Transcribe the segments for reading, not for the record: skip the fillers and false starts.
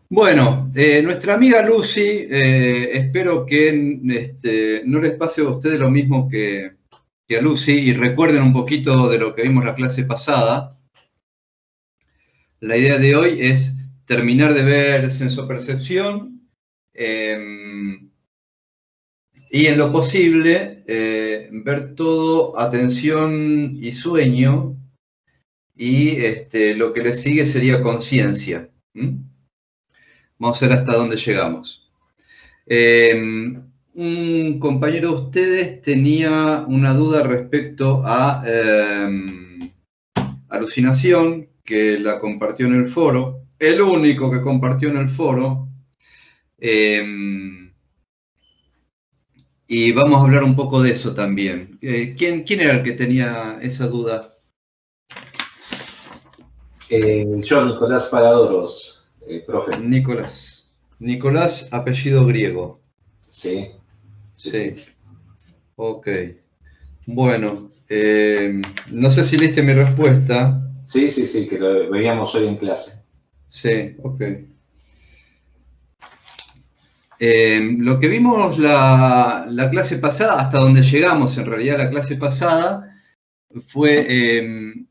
Bueno, nuestra amiga Lucy, espero que no les pase a ustedes lo mismo que a Lucy y recuerden un poquito de lo que vimos la clase pasada. La idea de hoy es terminar de ver sensopercepción y en lo posible ver todo atención y sueño y lo que le sigue sería conciencia. Vamos a ver hasta dónde llegamos. Un compañero de ustedes tenía una duda respecto a alucinación, que la compartió en el foro, el único que compartió en el foro, y vamos a hablar un poco de eso también. ¿Quién era el que tenía esa duda? Yo, Nicolás Pagadoros, profe. Nicolás, apellido griego. Sí. Ok. Bueno, no sé si leíste mi respuesta. Sí, que lo veíamos hoy en clase. Sí, ok. Lo que vimos la clase pasada, hasta donde llegamos en realidad la clase pasada, fue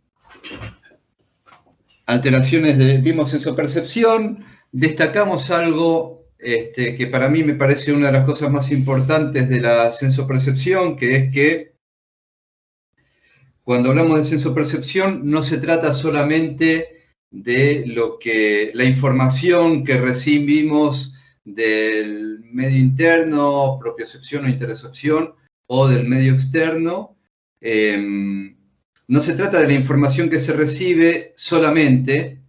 alteraciones vimos sensopercepción, destacamos algo que para mí me parece una de las cosas más importantes de la sensopercepción, que es que cuando hablamos de sensopercepción no se trata solamente de la información que recibimos del medio interno, propiocepción o interocepción, o del medio externo. No se trata de la información que se recibe solamente,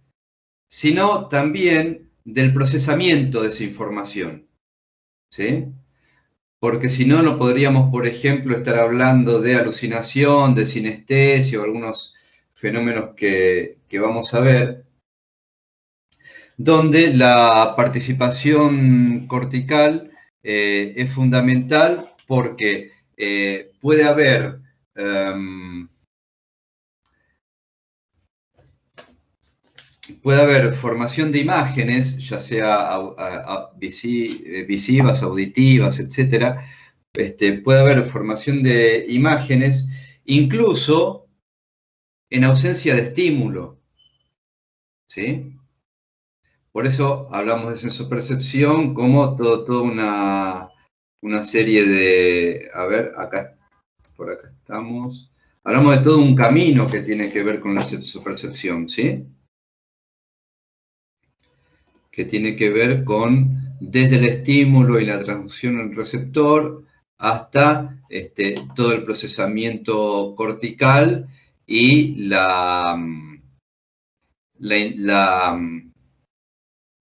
sino también del procesamiento de esa información. ¿Sí? Porque si no, no podríamos, por ejemplo, estar hablando de alucinación, de sinestesia o algunos fenómenos que vamos a ver, donde la participación cortical es fundamental porque puede haber formación de imágenes, ya sea visivas, auditivas, etc. Puede haber formación de imágenes, incluso en ausencia de estímulo. ¿Sí? Por eso hablamos de sensopercepción como toda una serie de... A ver, por acá estamos. Hablamos de todo un camino que tiene que ver con la sensopercepción, ¿sí? Que tiene que ver con desde el estímulo y la transducción en el receptor hasta todo el procesamiento cortical y la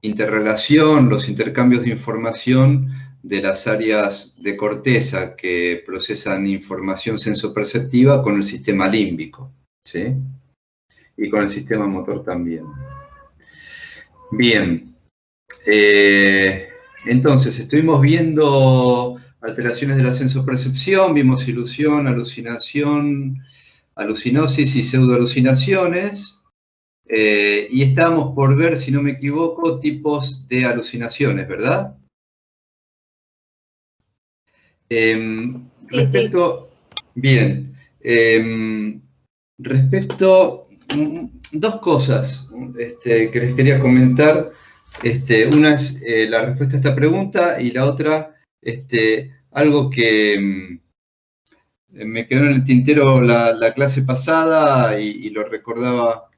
interrelación, los intercambios de información de las áreas de corteza que procesan información sensoperceptiva con el sistema límbico, ¿sí? Y con el sistema motor también. Bien. Entonces, estuvimos viendo alteraciones de la sensopercepción, vimos ilusión, alucinación, alucinosis y pseudoalucinaciones, y estábamos por ver, si no me equivoco, tipos de alucinaciones, ¿verdad? Respecto, bien, respecto, dos cosas que les quería comentar. Una es la respuesta a esta pregunta y la otra, algo que me quedó en el tintero la clase pasada y lo recordaba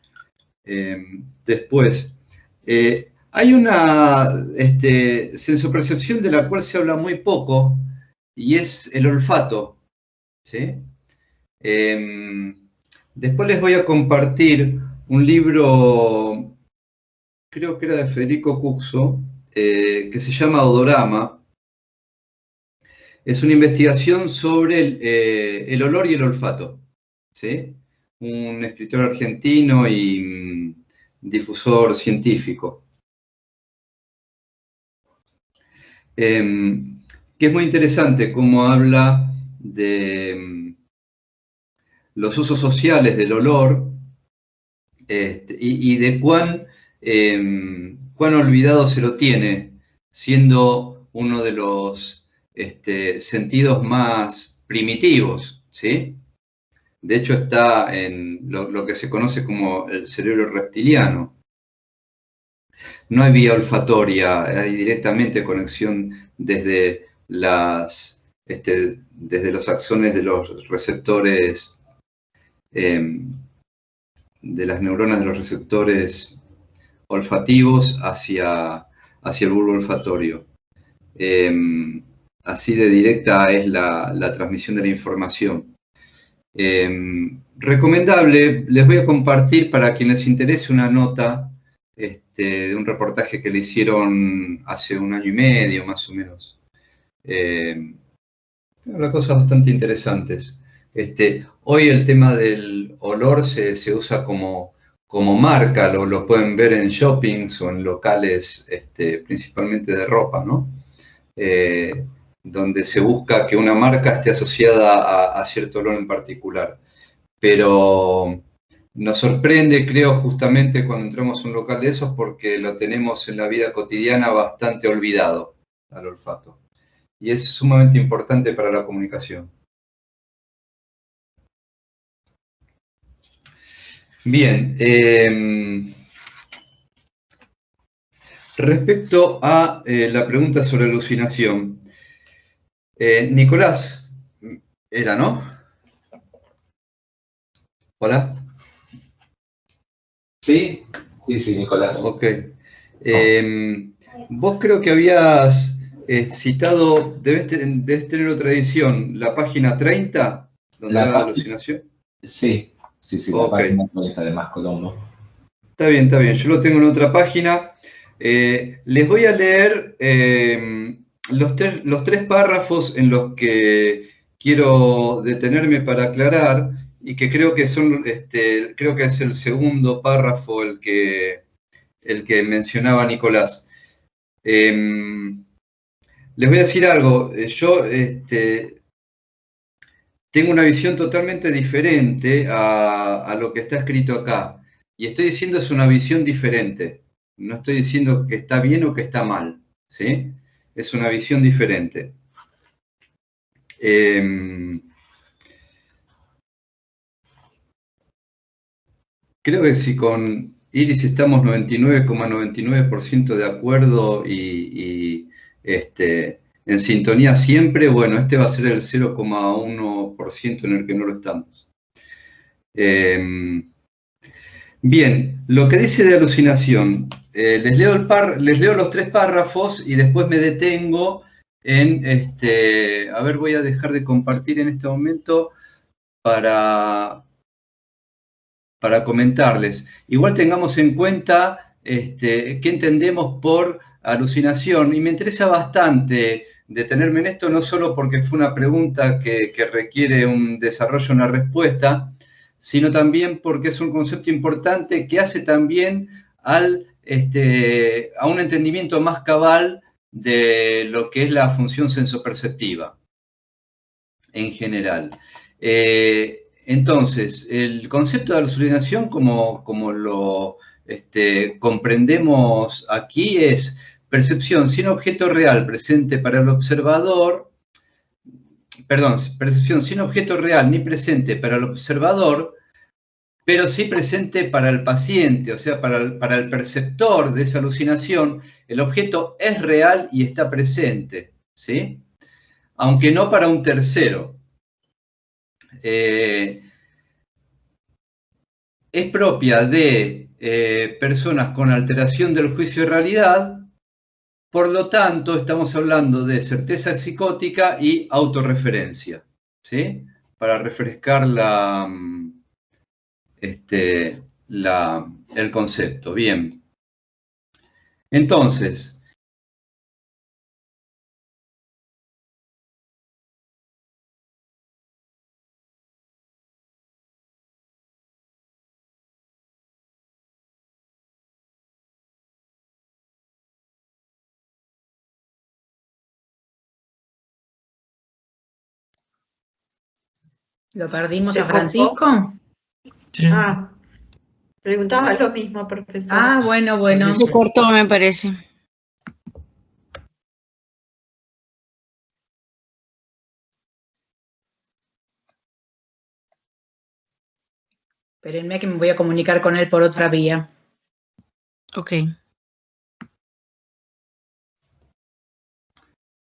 después. Hay una sensopercepción de la cual se habla muy poco y es el olfato, ¿sí? Después les voy a compartir un libro, creo que era de Federico Cuxo, que se llama Odorama. Es una investigación sobre el olor y el olfato, ¿sí? Un escritor argentino y difusor científico. Que es muy interesante cómo habla de los usos sociales del olor y de cuán cuán olvidado se lo tiene, siendo uno de los sentidos más primitivos, ¿sí? De hecho, está en lo que se conoce como el cerebro reptiliano. No hay vía olfatoria, hay directamente conexión desde desde los axones de los receptores, de las neuronas de los receptores olfativos hacia el bulbo olfatorio. Así de directa es la transmisión de la información. Recomendable, les voy a compartir para quien les interese una nota de un reportaje que le hicieron hace 1 año y medio, más o menos. Cosas bastante interesantes. Hoy el tema del olor se usa como marca, lo pueden ver en shoppings o en locales principalmente de ropa, ¿no? Donde se busca que una marca esté asociada a cierto olor en particular. Pero nos sorprende, creo, justamente cuando entramos a un local de esos porque lo tenemos en la vida cotidiana bastante olvidado al olfato. Y es sumamente importante para la comunicación. Bien, respecto a la pregunta sobre alucinación, Nicolás, era, ¿no? ¿Hola? Sí, Nicolás. Ok. Vos creo que habías citado, debes tener otra edición, la página 30, donde habla de alucinación. Sí, la Okay. página 30 de Mascolombo. Está bien, yo lo tengo en otra página. Les voy a leer los tres párrafos en los que quiero detenerme para aclarar y que creo que son, creo que es el segundo párrafo el que mencionaba Nicolás. Les voy a decir algo. Yo tengo una visión totalmente diferente a lo que está escrito acá. Y estoy diciendo es una visión diferente. No estoy diciendo que está bien o que está mal, ¿sí? Es una visión diferente. Creo que si con Iris estamos 99,99% de acuerdo y en sintonía siempre, bueno, este va a ser el 0,1% en el que no lo estamos. Bien, lo que dice de alucinación, les leo los 3 párrafos y después me detengo en, a ver, voy a dejar de compartir en este momento para comentarles. Igual tengamos en cuenta qué entendemos por alucinación, y me interesa bastante detenerme en esto, no solo porque fue una pregunta que requiere un desarrollo, una respuesta, sino también porque es un concepto importante que hace también a un entendimiento más cabal de lo que es la función sensoperceptiva en general. Entonces, el concepto de alucinación, como lo comprendemos aquí, es percepción sin objeto real presente para el observador, percepción sin objeto real ni presente para el observador, pero sí presente para el paciente, o sea, para el perceptor de esa alucinación, el objeto es real y está presente, ¿sí? Aunque no para un tercero. Es propia de personas con alteración del juicio de realidad, por lo tanto, estamos hablando de certeza psicótica y autorreferencia, ¿sí? Para refrescar el concepto. Bien. Entonces, ¿Lo perdimos a Francisco? Sí. Ah, Preguntaba lo mismo, profesor. Ah, bueno. Se cortó, me parece. Espérenme que me voy a comunicar con él por otra vía. Ok.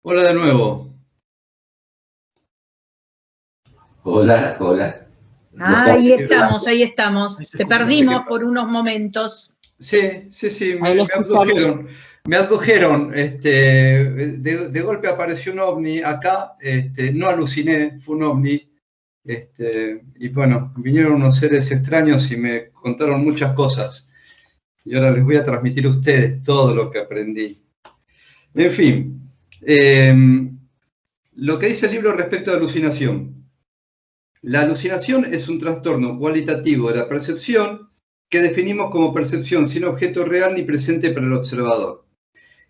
Hola de nuevo. Hola, hola. Ahí estamos. Te perdimos Sí. por unos momentos. Sí, Ahí lo escuchamos. me abdujeron, de golpe apareció un ovni acá, no aluciné, fue un ovni, y bueno, vinieron unos seres extraños y me contaron muchas cosas, y ahora les voy a transmitir a ustedes todo lo que aprendí. En fin, lo que dice el libro respecto de alucinación. La alucinación es un trastorno cualitativo de la percepción que definimos como percepción sin objeto real ni presente para el observador.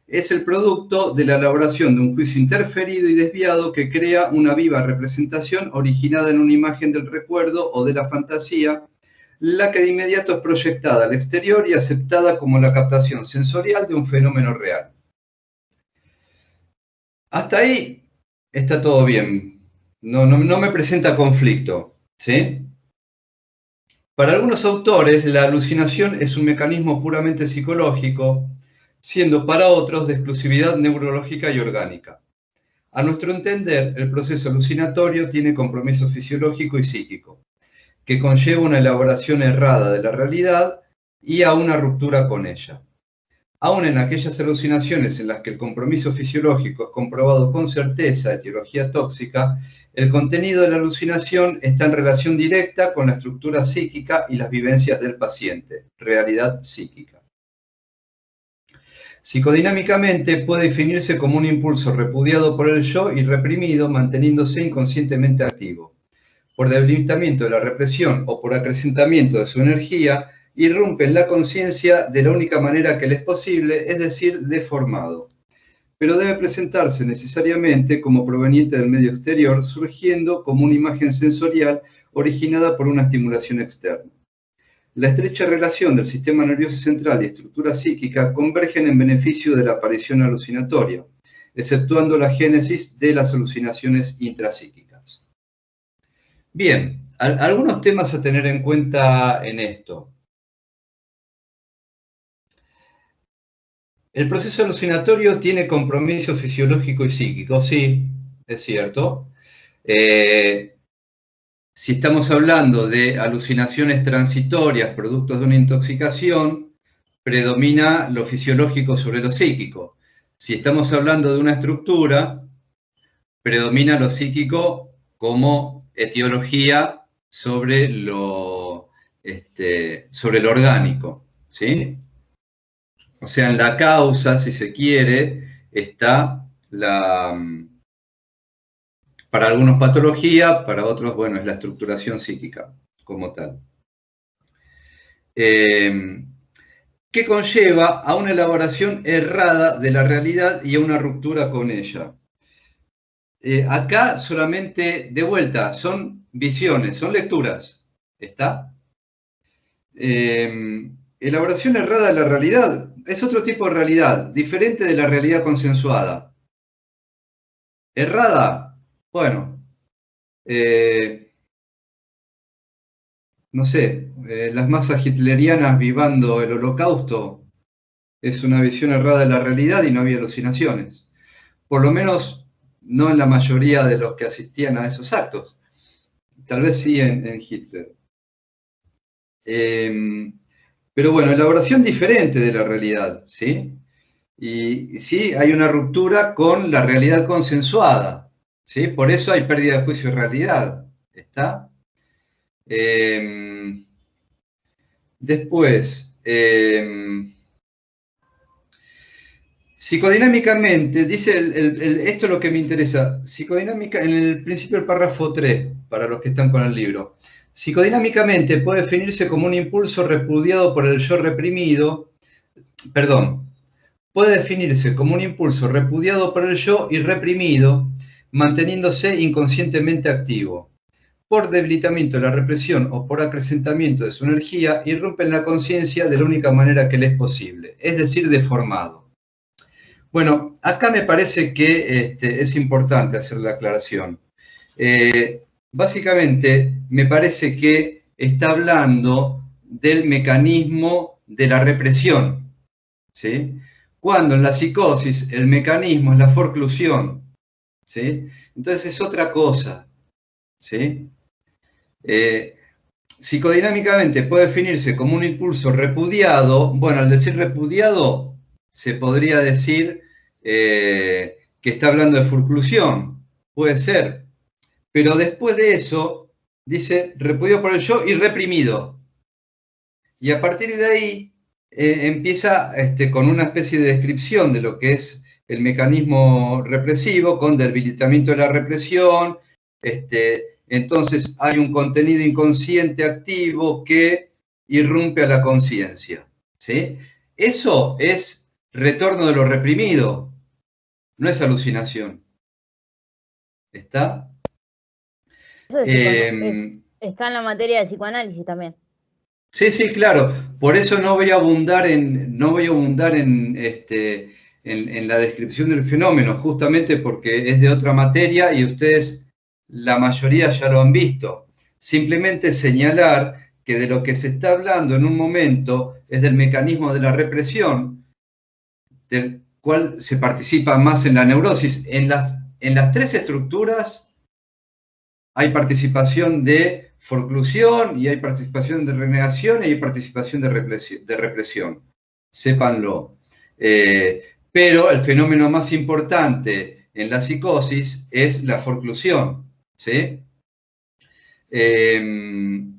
Es el producto de la elaboración de un juicio interferido y desviado que crea una viva representación originada en una imagen del recuerdo o de la fantasía, la que de inmediato es proyectada al exterior y aceptada como la captación sensorial de un fenómeno real. Hasta ahí está todo bien. No me presenta conflicto, ¿sí? Para algunos autores, la alucinación es un mecanismo puramente psicológico, siendo para otros de exclusividad neurológica y orgánica. A nuestro entender, el proceso alucinatorio tiene compromiso fisiológico y psíquico, que conlleva una elaboración errada de la realidad y a una ruptura con ella. Aún en aquellas alucinaciones en las que el compromiso fisiológico es comprobado con certeza, etiología tóxica, el contenido de la alucinación está en relación directa con la estructura psíquica y las vivencias del paciente, realidad psíquica. Psicodinámicamente puede definirse como un impulso repudiado por el yo y reprimido, manteniéndose inconscientemente activo. Por debilitamiento de la represión o por acrecentamiento de su energía, irrumpe en la conciencia de la única manera que le es posible, es decir, deformado. Pero debe presentarse necesariamente como proveniente del medio exterior, surgiendo como una imagen sensorial originada por una estimulación externa. La estrecha relación del sistema nervioso central y estructura psíquica convergen en beneficio de la aparición alucinatoria, exceptuando la génesis de las alucinaciones intrapsíquicas. Bien, algunos temas a tener en cuenta en esto. El proceso alucinatorio tiene compromiso fisiológico y psíquico, sí, es cierto. Si estamos hablando de alucinaciones transitorias, productos de una intoxicación, predomina lo fisiológico sobre lo psíquico. Si estamos hablando de una estructura, predomina lo psíquico como etiología sobre lo orgánico, ¿sí? O sea, en la causa, si se quiere, está para algunos patología, para otros, bueno, es la estructuración psíquica como tal. Que conlleva a una elaboración errada de la realidad y a una ruptura con ella. Acá solamente, de vuelta, son visiones, son lecturas, ¿está? Elaboración errada de la realidad es otro tipo de realidad, diferente de la realidad consensuada. Errada, bueno, no sé, las masas hitlerianas vivando el Holocausto es una visión errada de la realidad y no había alucinaciones. Por lo menos no en la mayoría de los que asistían a esos actos. Tal vez sí en Hitler. Pero bueno, elaboración diferente de la realidad, ¿sí? Y sí, hay una ruptura con la realidad consensuada, ¿sí? Por eso hay pérdida de juicio de realidad, ¿está? Después, psicodinámicamente, dice, esto es lo que me interesa, psicodinámica, en el principio del párrafo 3, para los que están con el libro. Psicodinámicamente puede definirse como un impulso repudiado por el yo reprimido, puede definirse como un impulso repudiado por el yo y reprimido, manteniéndose inconscientemente activo. por debilitamiento de la represión o por acrecentamiento de su energía, irrumpen la conciencia de la única manera que le es posible, es decir, deformado. Bueno, acá me parece que es importante hacer la aclaración. Básicamente, me parece que está hablando del mecanismo de la represión, ¿sí? Cuando en la psicosis el mecanismo es la forclusión, ¿sí? Entonces es otra cosa, ¿sí? Psicodinámicamente puede definirse como un impulso repudiado. Bueno, al decir repudiado, se podría decir que está hablando de forclusión, puede ser, pero después de eso dice repudiado por el yo y reprimido. Y a partir de ahí empieza con una especie de descripción de lo que es el mecanismo represivo, con debilitamiento de la represión. Entonces hay un contenido inconsciente activo que irrumpe a la conciencia, ¿sí? Eso es retorno de lo reprimido, no es alucinación. ¿Está? Eso está en la materia de psicoanálisis también. Sí, sí, claro. Por eso no voy a abundar en la descripción del fenómeno, justamente porque es de otra materia y ustedes, la mayoría ya lo han visto. Simplemente señalar que de lo que se está hablando en un momento es del mecanismo de la represión, del cual se participa más en la neurosis. En las tres estructuras hay participación de forclusión y hay participación de renegación y hay participación de represión. Sépanlo. Pero el fenómeno más importante en la psicosis es la forclusión, ¿sí?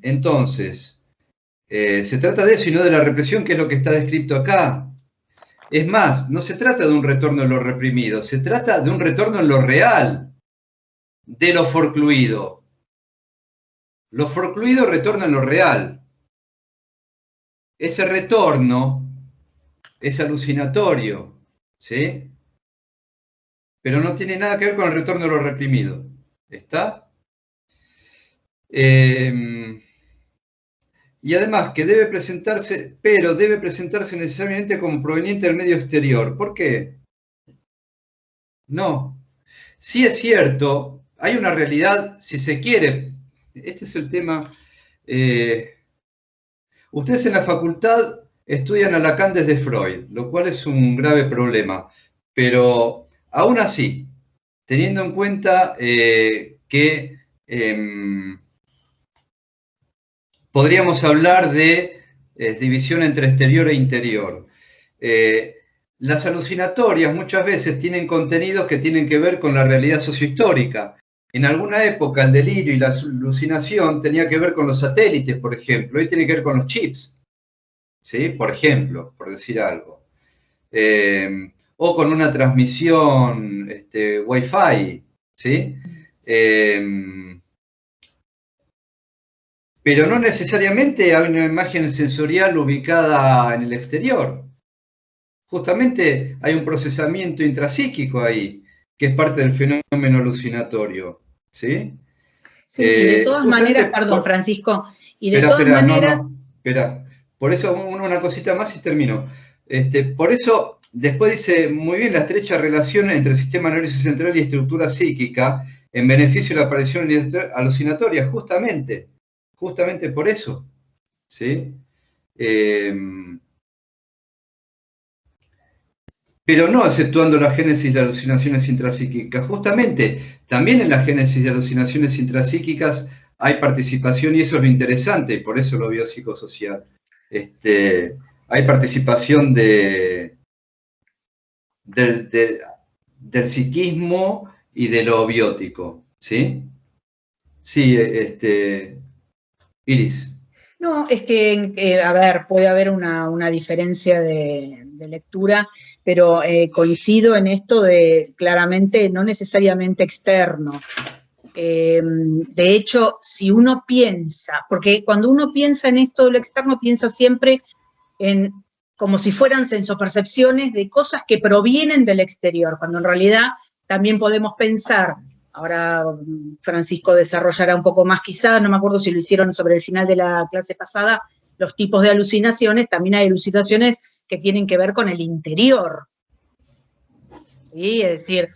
Entonces, se trata de eso y no de la represión, que es lo que está descrito acá. Es más, no se trata de un retorno en lo reprimido, se trata de un retorno en lo real, de lo forcluido. Lo forcluido retorna en lo real. Ese retorno es alucinatorio, ¿sí? Pero no tiene nada que ver con el retorno de lo reprimido. ¿Está? Y además que debe presentarse necesariamente como proveniente del medio exterior. ¿Por qué? No. Sí es cierto, hay una realidad, si se quiere. Este es el tema. Ustedes en la facultad estudian a Lacan desde Freud, lo cual es un grave problema. Pero aún así, teniendo en cuenta que podríamos hablar de división entre exterior e interior. Las alucinatorias muchas veces tienen contenidos que tienen que ver con la realidad sociohistórica. En alguna época el delirio y la alucinación tenía que ver con los satélites, por ejemplo. Hoy tiene que ver con los chips, ¿sí? Por ejemplo, por decir algo. O con una transmisión Wi-Fi, ¿sí? Pero no necesariamente hay una imagen sensorial ubicada en el exterior. Justamente hay un procesamiento intrapsíquico ahí, que es parte del fenómeno alucinatorio, ¿sí? Sí, y de todas maneras, perdón, Francisco, y de todas maneras... Espera, por eso una cosita más y termino. Por eso, después dice muy bien la estrecha relación entre el sistema nervioso central y estructura psíquica en beneficio de la aparición alucinatoria, justamente por eso, ¿sí? Pero no exceptuando la génesis de alucinaciones intrapsíquicas. Justamente, también en la génesis de alucinaciones intrapsíquicas hay participación, y eso es lo interesante, y por eso lo biopsicosocial. Hay participación del psiquismo y de lo biótico, ¿sí? Sí, Iris. No, es que, a ver, puede haber una diferencia de lectura, pero coincido en esto de, claramente, no necesariamente externo. De hecho, si uno piensa, porque cuando uno piensa en esto de lo externo, piensa siempre en como si fueran sensopercepciones de cosas que provienen del exterior, cuando en realidad también podemos pensar, ahora Francisco desarrollará un poco más quizá, no me acuerdo si lo hicieron sobre el final de la clase pasada, los tipos de alucinaciones, también hay alucinaciones que tienen que ver con el interior, ¿sí? Es decir,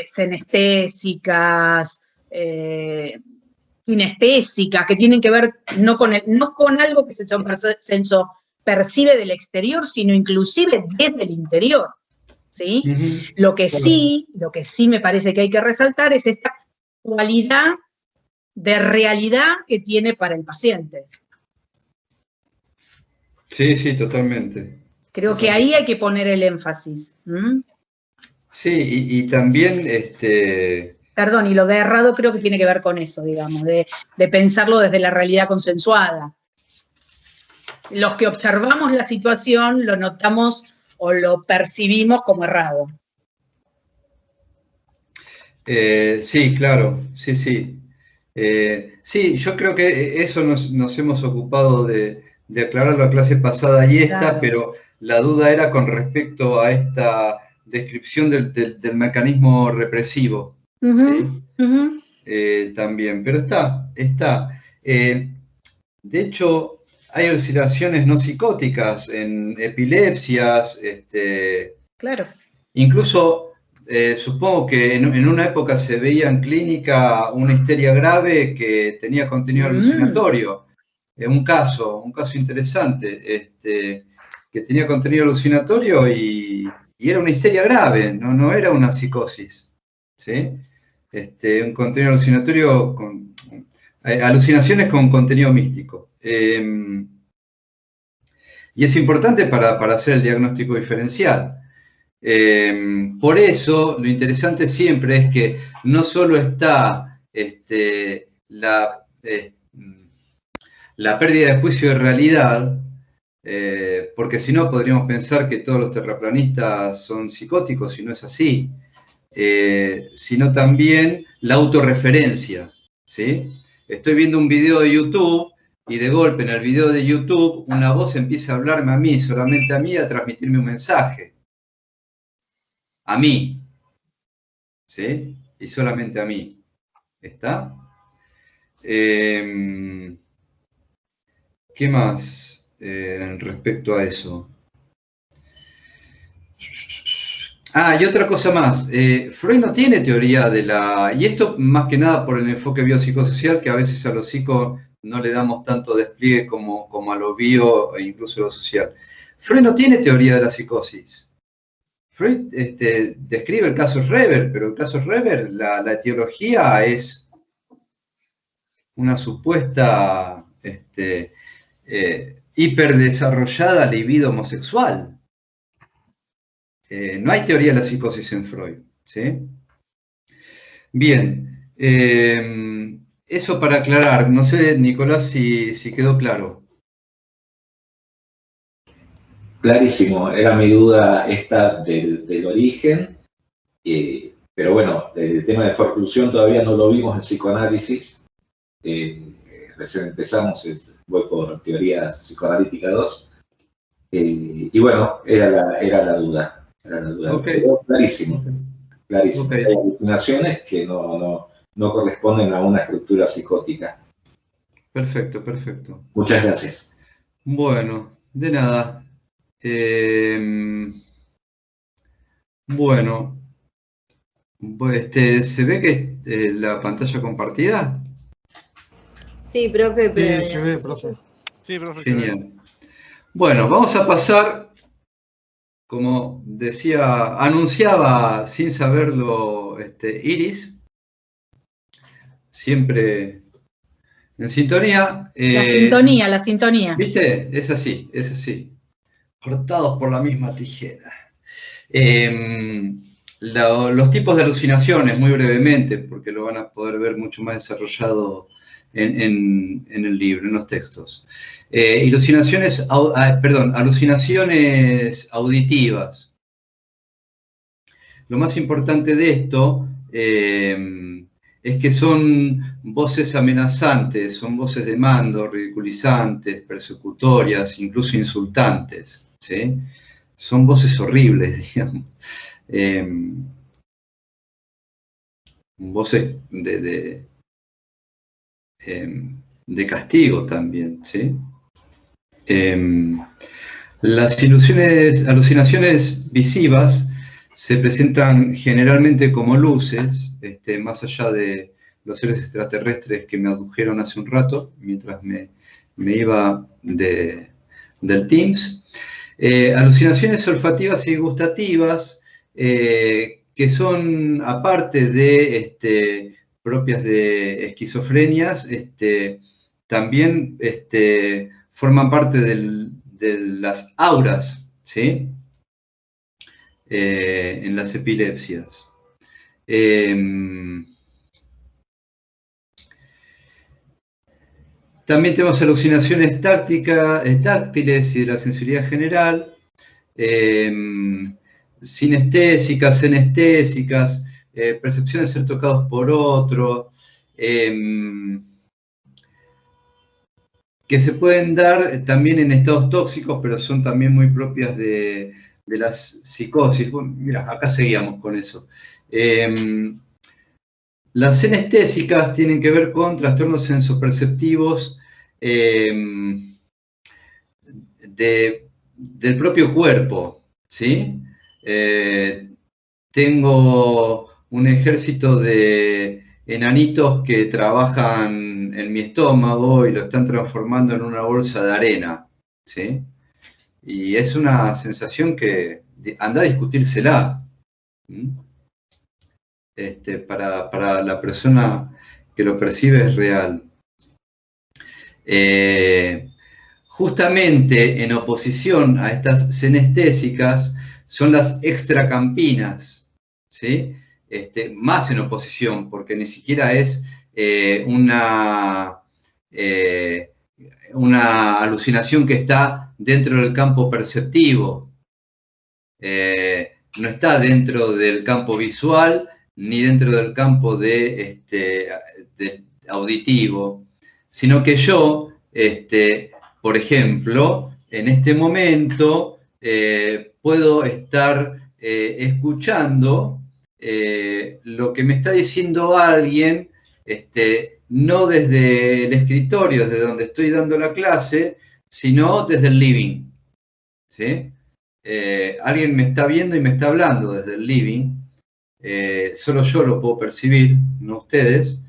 senestésicas, kinestésicas, que tienen que ver no con algo que se percibe del exterior, sino inclusive desde el interior, ¿sí? Lo que sí me parece que hay que resaltar es esta cualidad de realidad que tiene para el paciente. Sí, sí, totalmente. Creo que ahí hay que poner el énfasis. Sí, y también... Perdón, y lo de errado creo que tiene que ver con eso, digamos, de pensarlo desde la realidad consensuada. Los que observamos la situación lo notamos o lo percibimos como errado. Sí, claro, sí, sí. Sí, yo creo que eso nos hemos ocupado de aclarar la clase pasada y esta, claro. Pero la duda era con respecto a esta descripción del mecanismo represivo. ¿Sí? También, pero está. De hecho, hay alucinaciones no psicóticas en epilepsias, claro. Incluso supongo que en una época se veía en clínica una histeria grave que tenía contenido alucinatorio. Un caso interesante, que tenía contenido alucinatorio y era una histeria grave, no era una psicosis, ¿sí? Un contenido alucinatorio con alucinaciones con contenido místico. Y es importante para hacer el diagnóstico diferencial. Por eso, lo interesante siempre es que no solo está la pérdida de juicio de realidad, porque si no podríamos pensar que todos los terraplanistas son psicóticos, y no es así, sino también la autorreferencia, ¿sí? Estoy viendo un video de YouTube y de golpe en el video de YouTube una voz empieza a hablarme a mí, solamente a mí, a transmitirme un mensaje. A mí, ¿sí? Y solamente a mí. ¿Está? ¿Qué más respecto a eso? Y otra cosa más. Freud no tiene teoría de la... Y esto más que nada por el enfoque biopsicosocial, que a veces a los psicos no le damos tanto despliegue como a lo bio e incluso a lo social. Freud no tiene teoría de la psicosis. Freud describe el caso Reber, pero el caso Reber, la etiología es una supuesta hiperdesarrollada libido homosexual. No hay teoría de la psicosis en Freud, ¿sí? Bien, eso para aclarar. No sé, Nicolás, si quedó claro. Clarísimo, era mi duda esta del origen, pero bueno, el tema de forclusión todavía no lo vimos en psicoanálisis, recién empezamos, voy por teoría psicoanalítica 2, y bueno, era la duda. Okay. Pero clarísimo. Okay. Hay alucinaciones que no corresponden a una estructura psicótica. Perfecto. Muchas gracias. Bueno, de nada. Bueno, ¿se ve que la pantalla compartida? Sí, profe, pero... Sí, se ve, profe. Sí, profe. Genial. Bueno, vamos a pasar, como decía, anunciaba sin saberlo Iris, siempre en sintonía. La sintonía. ¿Viste? Es así. Cortados por la misma tijera. Los tipos de alucinaciones, muy brevemente, porque lo van a poder ver mucho más desarrollado en el libro, en los textos. Alucinaciones auditivas. Lo más importante de esto es que son voces amenazantes, son voces de mando, ridiculizantes, persecutorias, incluso insultantes, ¿sí? Son voces horribles, digamos. voces de castigo también, ¿sí? Las alucinaciones visivas se presentan generalmente como luces, más allá de los seres extraterrestres que me adujeron hace un rato, mientras me iba del Teams. Alucinaciones olfativas y gustativas, que son, aparte de propias de esquizofrenias, también forman parte de las auras, ¿sí? En las epilepsias. También tenemos alucinaciones táctiles y de la sensibilidad general, sinestésicas, senestésicas, percepción de ser tocados por otro, que se pueden dar también en estados tóxicos, pero son también muy propias de las psicosis. Bueno, mira, acá seguíamos con eso. Las senestésicas tienen que ver con trastornos sensoperceptivos del propio cuerpo, ¿sí? Tengo un ejército de enanitos que trabajan en mi estómago y lo están transformando en una bolsa de arena, ¿sí? Y es una sensación que anda a discutírsela. Para la persona que lo percibe es real. Justamente en oposición a estas senestésicas son las extracampinas, ¿sí? Más en oposición, porque ni siquiera es una alucinación que está dentro del campo perceptivo. No está dentro del campo visual, ni dentro del campo de auditivo, sino que yo, por ejemplo, en este momento puedo estar escuchando lo que me está diciendo alguien, no desde el escritorio, desde donde estoy dando la clase, sino desde el living, ¿sí? Alguien me está viendo y me está hablando desde el living, solo yo lo puedo percibir, no ustedes,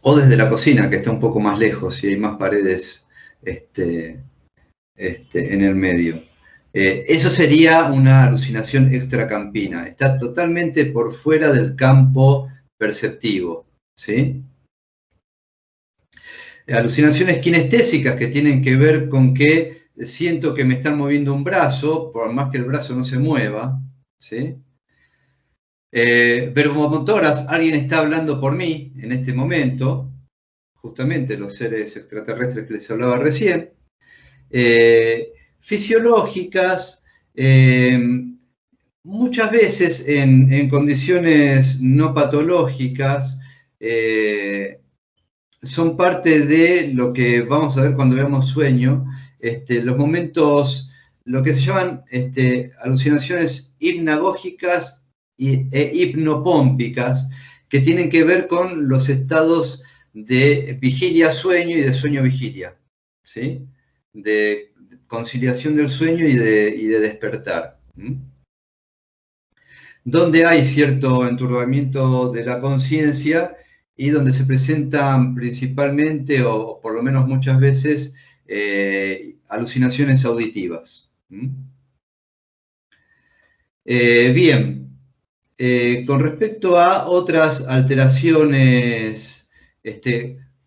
o desde la cocina, que está un poco más lejos y hay más paredes en el medio. Eso sería una alucinación extracampina, está totalmente por fuera del campo perceptivo, ¿sí? Alucinaciones kinestésicas, que tienen que ver con que siento que me están moviendo un brazo, por más que el brazo no se mueva, ¿sí? Verbomotoras, alguien está hablando por mí en este momento, justamente los seres extraterrestres que les hablaba recién. Fisiológicas, muchas veces en condiciones no patológicas, son parte de lo que vamos a ver cuando veamos sueño, los momentos, lo que se llaman alucinaciones hipnagógicas e hipnopómpicas, que tienen que ver con los estados de vigilia-sueño y de sueño-vigilia, ¿sí? De conciliación del sueño y de despertar. Donde hay cierto enturbamiento de la conciencia y donde se presentan principalmente, o por lo menos muchas veces, alucinaciones auditivas. Bien, con respecto a otras alteraciones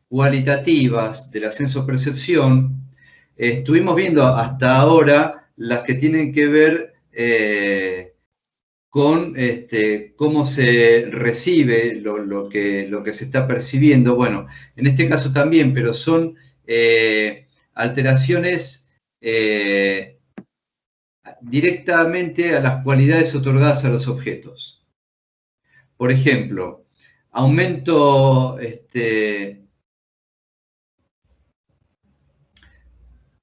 cualitativas de la sensopercepción, estuvimos viendo hasta ahora las que tienen que ver con cómo se recibe lo que se está percibiendo. Bueno, en este caso también, pero son alteraciones directamente a las cualidades otorgadas a los objetos. Por ejemplo, aumento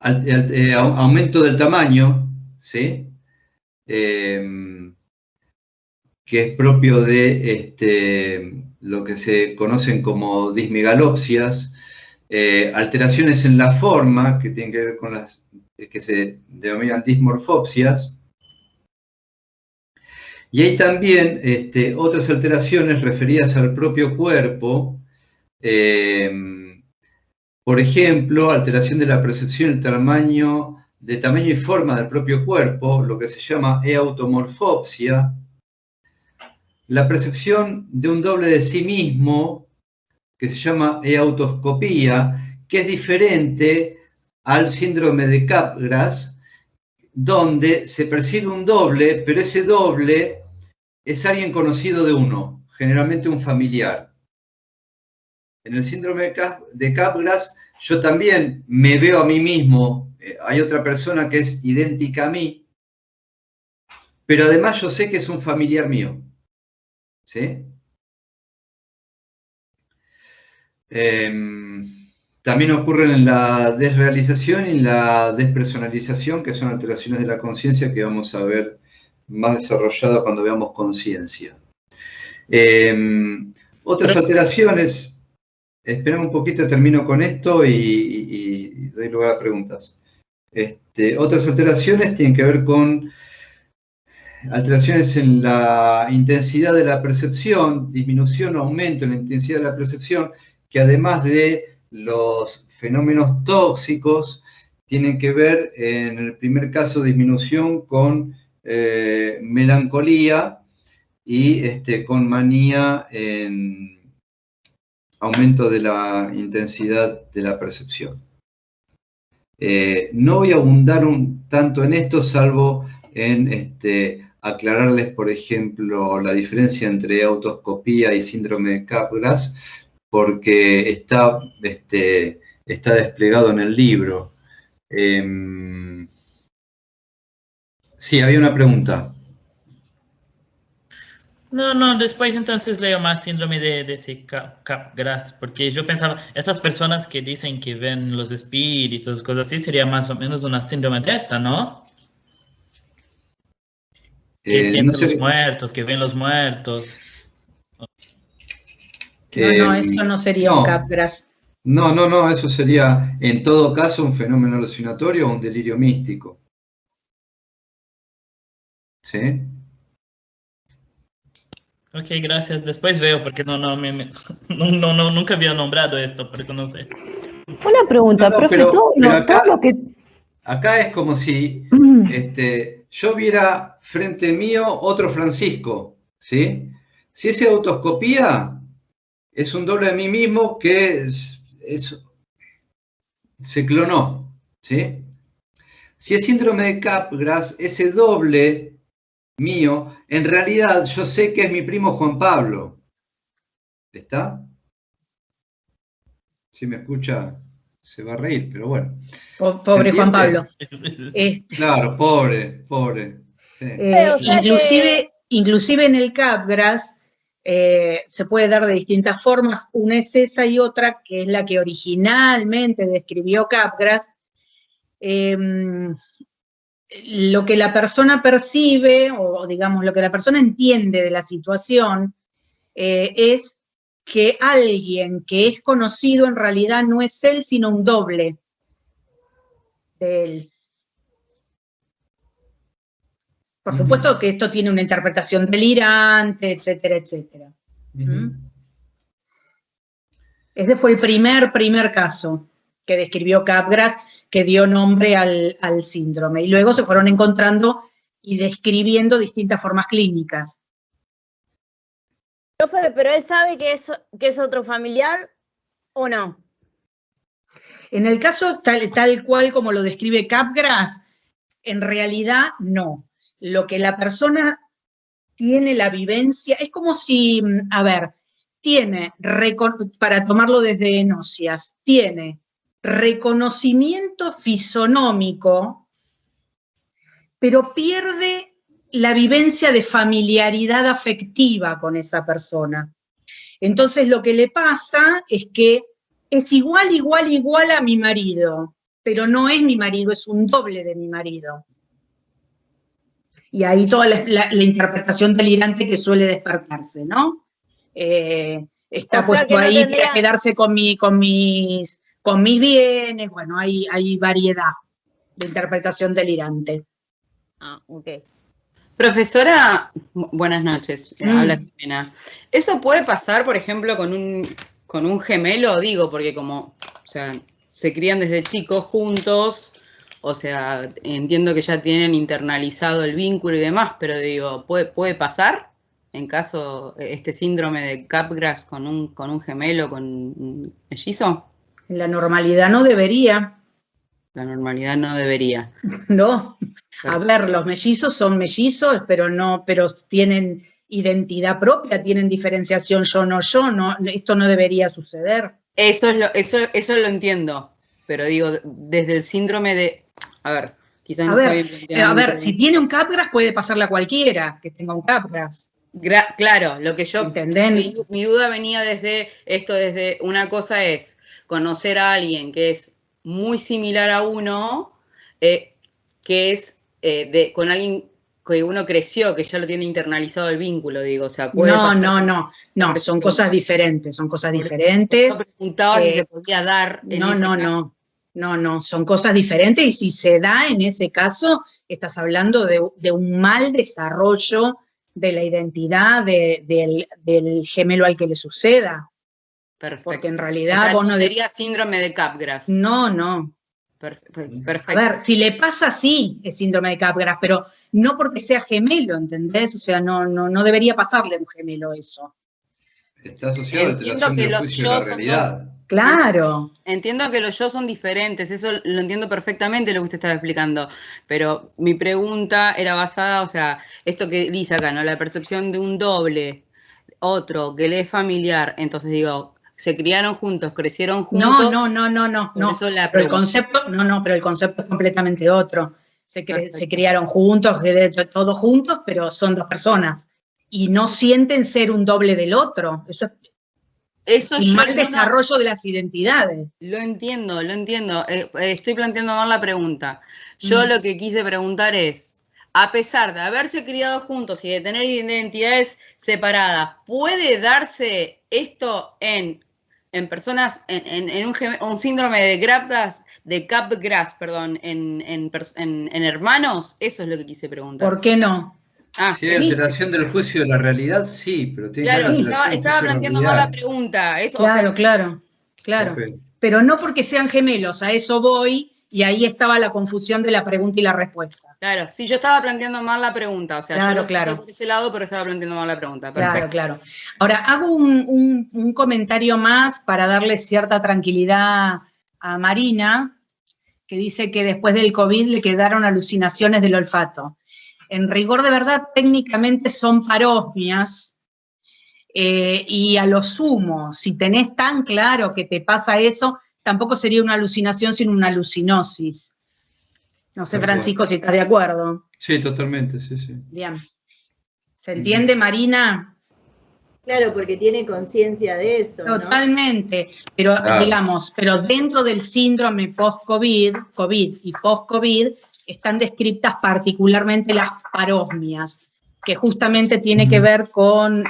aumento del tamaño, ¿sí? que es propio de lo que se conocen como dismegalopsias, alteraciones en la forma, que tienen que ver con las que se denominan dismorfopsias, y hay también otras alteraciones referidas al propio cuerpo, por ejemplo, alteración de la percepción de tamaño y forma del propio cuerpo, lo que se llama eautomorfopsia, la percepción de un doble de sí mismo, que se llama eautoscopía, que es diferente al síndrome de Capgras, donde se percibe un doble, pero ese doble es alguien conocido de uno, generalmente un familiar. En el síndrome de Capgras, yo también me veo a mí mismo, hay otra persona que es idéntica a mí, pero además yo sé que es un familiar mío. ¿Sí? También ocurren en la desrealización y la despersonalización, que son alteraciones de la conciencia que vamos a ver más desarrolladas cuando veamos conciencia. Otras alteraciones, esperen un poquito, termino con esto y doy lugar a preguntas. Otras alteraciones tienen que ver con alteraciones en la intensidad de la percepción, disminución o aumento en la intensidad de la percepción, que además de los fenómenos tóxicos, tienen que ver, en el primer caso, disminución con melancolía y con manía en aumento de la intensidad de la percepción. No voy a abundar tanto en esto, salvo en aclararles, por ejemplo, la diferencia entre autoscopía y síndrome de Capgras, porque está desplegado en el libro. Sí, había una pregunta. No, después entonces leo más síndrome de Capgras, porque yo pensaba, esas personas que dicen que ven los espíritus, cosas así, sería más o menos una síndrome de esta, ¿no? Que sienten los muertos, que ven los muertos. No, eso no sería un Capgras. No, eso sería en todo caso un fenómeno alucinatorio o un delirio místico. ¿Sí? Ok, gracias. Después veo, porque nunca había nombrado esto, por eso no sé. Una pregunta, profe, pero acá es como si yo viera frente mío otro Francisco, ¿sí? Si es autoscopía, es un doble de mí mismo que se clonó, ¿sí? Si es síndrome de Capgras, ese doble mío, en realidad yo sé que es mi primo Juan Pablo. ¿Está? Si me escucha, se va a reír, pero bueno. Pobre Juan Pablo. Claro, pobre. Sí. Inclusive en el Capgras se puede dar de distintas formas. Una es esa y otra, que es la que originalmente describió Capgras. Lo que la persona percibe, o digamos, lo que la persona entiende de la situación, es que alguien que es conocido en realidad no es él, sino un doble de él. Por supuesto que esto tiene una interpretación delirante, etcétera, etcétera. Ese fue el primer caso que describió Capgras, que dio nombre al síndrome. Y luego se fueron encontrando y describiendo distintas formas clínicas. Profe, ¿pero él sabe que es otro familiar o no? En el caso tal cual como lo describe Capgras, en realidad no. Lo que la persona tiene la vivencia, es como si, a ver, tiene, para tomarlo desde Nocias, tiene reconocimiento fisonómico, pero pierde la vivencia de familiaridad afectiva con esa persona. Entonces lo que le pasa es que es igual a mi marido, pero no es mi marido, es un doble de mi marido. Y ahí toda la interpretación delirante que suele despertarse, ¿no? Está puesto ahí para quedarse con mis bienes, bueno, hay variedad de interpretación delirante. Ah, ok. Profesora, buenas noches, habla Jimena. ¿Eso puede pasar, por ejemplo, con un gemelo? Digo, porque como, o sea, se crían desde chicos juntos, o sea, entiendo que ya tienen internalizado el vínculo y demás, pero digo, ¿puede pasar en caso este síndrome de Capgras con un gemelo, con un mellizo? En la normalidad no debería. La normalidad no debería. No. A ver, los mellizos son mellizos, pero tienen identidad propia, tienen diferenciación yo, no, esto no debería suceder. Eso lo entiendo, pero digo, desde el síndrome de, a ver, quizás no está bien planteado. A ver, si tiene un Capgras puede pasarle a cualquiera que tenga un Capgras. Claro, lo que yo, mi duda venía desde una cosa es conocer a alguien que es muy similar a uno, que es con alguien que uno creció, que ya lo tiene internalizado el vínculo, digo, o sea, puede pasar. No, son cosas diferentes, Yo preguntaba si se podía dar en ese caso. No, son cosas diferentes, y si se da en ese caso, estás hablando de un mal desarrollo de la identidad del gemelo al que le suceda. Perfecto. Porque en realidad no sería síndrome de Capgras. No. Perfecto. A ver, si le pasa, sí, es síndrome de Capgras, pero no porque sea gemelo, ¿entendés? O sea, no debería pasarle a un gemelo eso. Está asociado a la alteración del juicio de la realidad. Claro. Entiendo que los yo son diferentes, eso lo entiendo perfectamente lo que usted estaba explicando, pero mi pregunta era basada, o sea, esto que dice acá, ¿no? La percepción de un doble, otro que le es familiar, entonces digo, se criaron juntos, crecieron juntos. No. Pero el concepto es completamente otro. Se criaron juntos, todos juntos, pero son dos personas. Y no sienten ser un doble del otro. Eso es un mal desarrollo de las identidades. Lo entiendo. Estoy planteando mal la pregunta. Yo lo que quise preguntar es, a pesar de haberse criado juntos y de tener identidades separadas, ¿puede darse esto en personas, en un síndrome de Capgras, perdón, en hermanos? Eso es lo que quise preguntar. ¿Por qué no? Si hay alteración del juicio de la realidad, sí, pero tiene que haber estaba planteando mal la pregunta. Eso, claro. Pero no porque sean gemelos, a eso voy, y ahí estaba la confusión de la pregunta y la respuesta. Claro, sí, yo estaba planteando mal la pregunta, o sea, yo sé por ese lado, pero estaba planteando mal la pregunta. Perfecto. Claro. Ahora, hago un comentario más para darle cierta tranquilidad a Marina, que dice que después del COVID le quedaron alucinaciones del olfato. En rigor de verdad, técnicamente son parosmias, y a lo sumo, si tenés tan claro que te pasa eso, tampoco sería una alucinación, sino una alucinosis. No sé, Francisco, si estás de acuerdo. Sí, totalmente, sí. Bien. ¿Se entiende, Marina? Claro, porque tiene conciencia de eso, Totalmente, ¿no? Pero digamos, dentro del síndrome post-COVID, COVID y post-COVID, están descritas particularmente las parosmias, que justamente tiene que ver con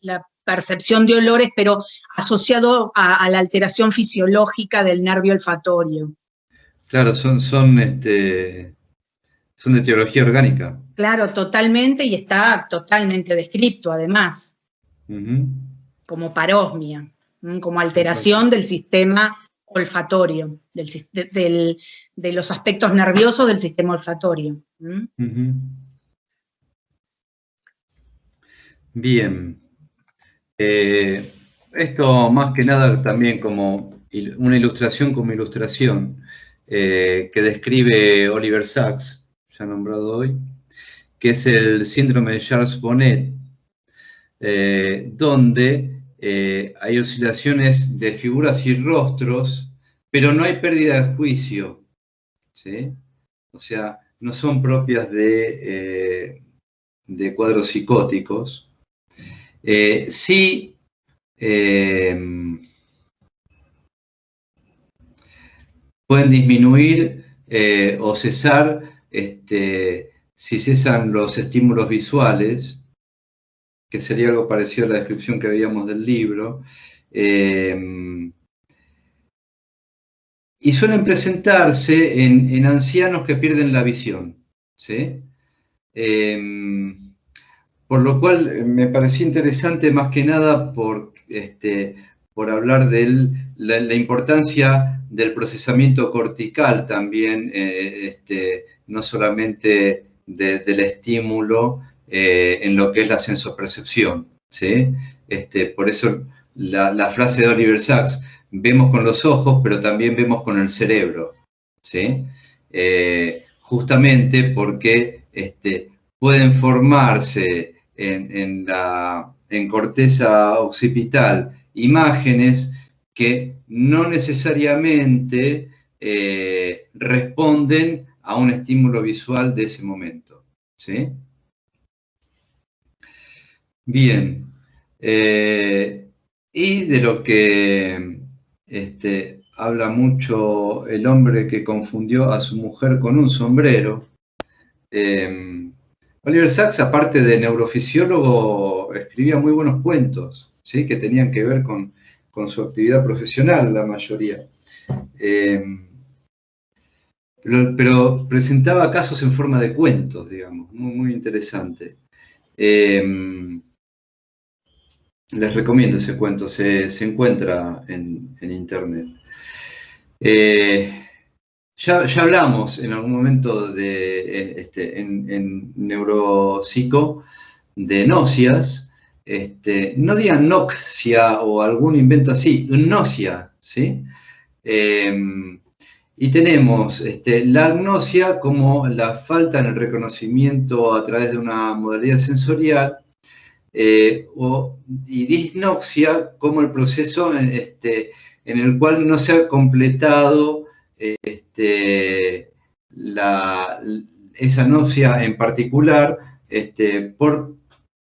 la percepción de olores, pero asociado a la alteración fisiológica del nervio olfatorio. Claro, son de etiología orgánica. Claro, totalmente, y está totalmente descrito además, como parosmia, como alteración del sistema olfatorio, de los aspectos nerviosos del sistema olfatorio. Bien. Esto más que nada también como una ilustración que describe Oliver Sacks, ya nombrado hoy, que es el síndrome de Charles Bonnet, donde hay oscilaciones de figuras y rostros, pero no hay pérdida de juicio, ¿sí? O sea, no son propias de cuadros psicóticos. Sí, pueden disminuir o cesar si cesan los estímulos visuales, que sería algo parecido a la descripción que veíamos del libro, y suelen presentarse en ancianos que pierden la visión, ¿sí? Por lo cual me pareció interesante más que nada por hablar de la importancia del procesamiento cortical también, no solamente del estímulo en lo que es la sensopercepción, ¿sí? Por eso la frase de Oliver Sacks, vemos con los ojos, pero también vemos con el cerebro, ¿sí? Justamente porque pueden formarse en corteza occipital imágenes que no necesariamente responden a un estímulo visual de ese momento, ¿sí? Bien. Y de lo que habla mucho el hombre que confundió a su mujer con un sombrero. Oliver Sacks, aparte de neurofisiólogo, escribía muy buenos cuentos, ¿sí? Que tenían que ver con su actividad profesional, la mayoría. Pero presentaba casos en forma de cuentos, digamos, muy, muy interesante. Les recomiendo ese cuento, se encuentra en internet. Ya hablamos en algún momento en neuropsico de nocias. No digan noxia o algún invento así, gnosia, ¿sí? Y tenemos la agnosia como la falta en el reconocimiento a través de una modalidad sensorial, y disnoxia como el proceso en el cual no se ha completado esa nocia en particular por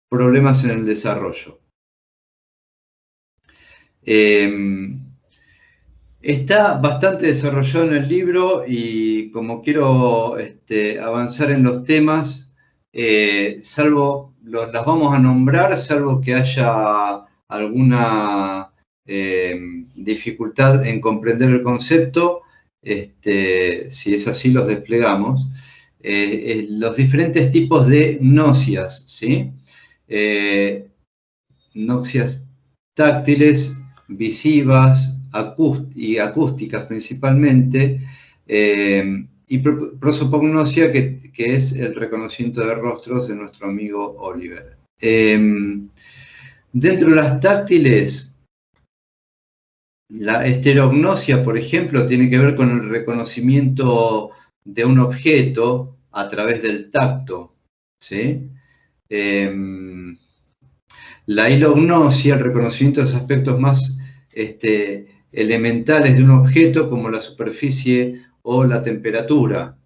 problemas en el desarrollo. Está bastante desarrollado en el libro y como quiero avanzar en los temas, salvo las vamos a nombrar, salvo que haya alguna dificultad en comprender el concepto, si es así los desplegamos. Los diferentes tipos de nocias, ¿sí? Nocias táctiles, visivas y acústicas principalmente, y prosopagnosia, que es el reconocimiento de rostros de nuestro amigo Oliver. Dentro de las táctiles, la estereognosia, por ejemplo, tiene que ver con el reconocimiento de un objeto a través del tacto, ¿sí? La hilognosia, el reconocimiento de los aspectos más elementales de un objeto, como la superficie o la temperatura.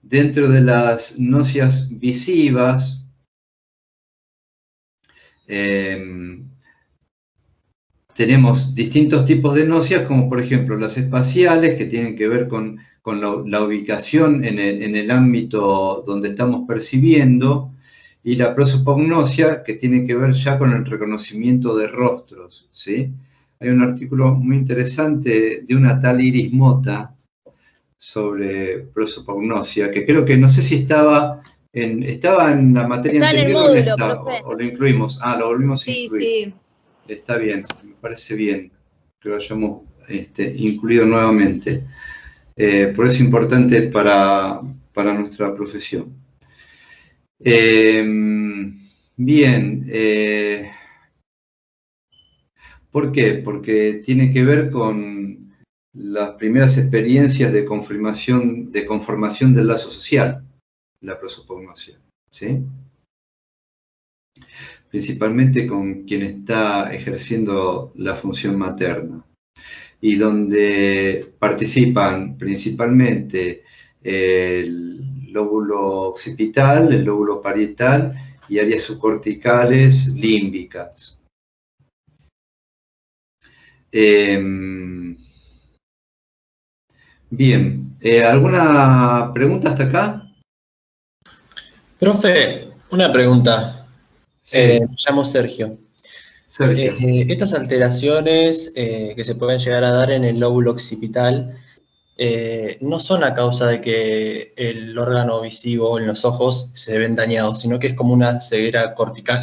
Dentro de las nocias visivas, tenemos distintos tipos de nocias, como por ejemplo las espaciales, que tienen que ver con la ubicación en el ámbito donde estamos percibiendo, y la prosopagnosia, que tiene que ver ya con el reconocimiento de rostros, ¿sí? Hay un artículo muy interesante de una tal Iris Mota sobre prosopagnosia, que creo que no sé si estaba en la materia anterior, en el módulo, o lo incluimos. Ah, lo volvimos a incluir. Sí. Está bien, me parece bien que lo hayamos incluido nuevamente. Por eso es importante para nuestra profesión. Bien. ¿Por qué? Porque tiene que ver con las primeras experiencias de conformación del lazo social, la prosopagnosia, ¿sí? Principalmente con quien está ejerciendo la función materna, y donde participan principalmente el lóbulo occipital, el lóbulo parietal y áreas subcorticales límbicas. Bien, ¿alguna pregunta hasta acá? Profe, una pregunta. Sí. Me llamo Sergio. Sergio. Estas alteraciones que se pueden llegar a dar en el lóbulo occipital no son a causa de que el órgano visivo en los ojos se ven dañados, sino que es como una ceguera cortical.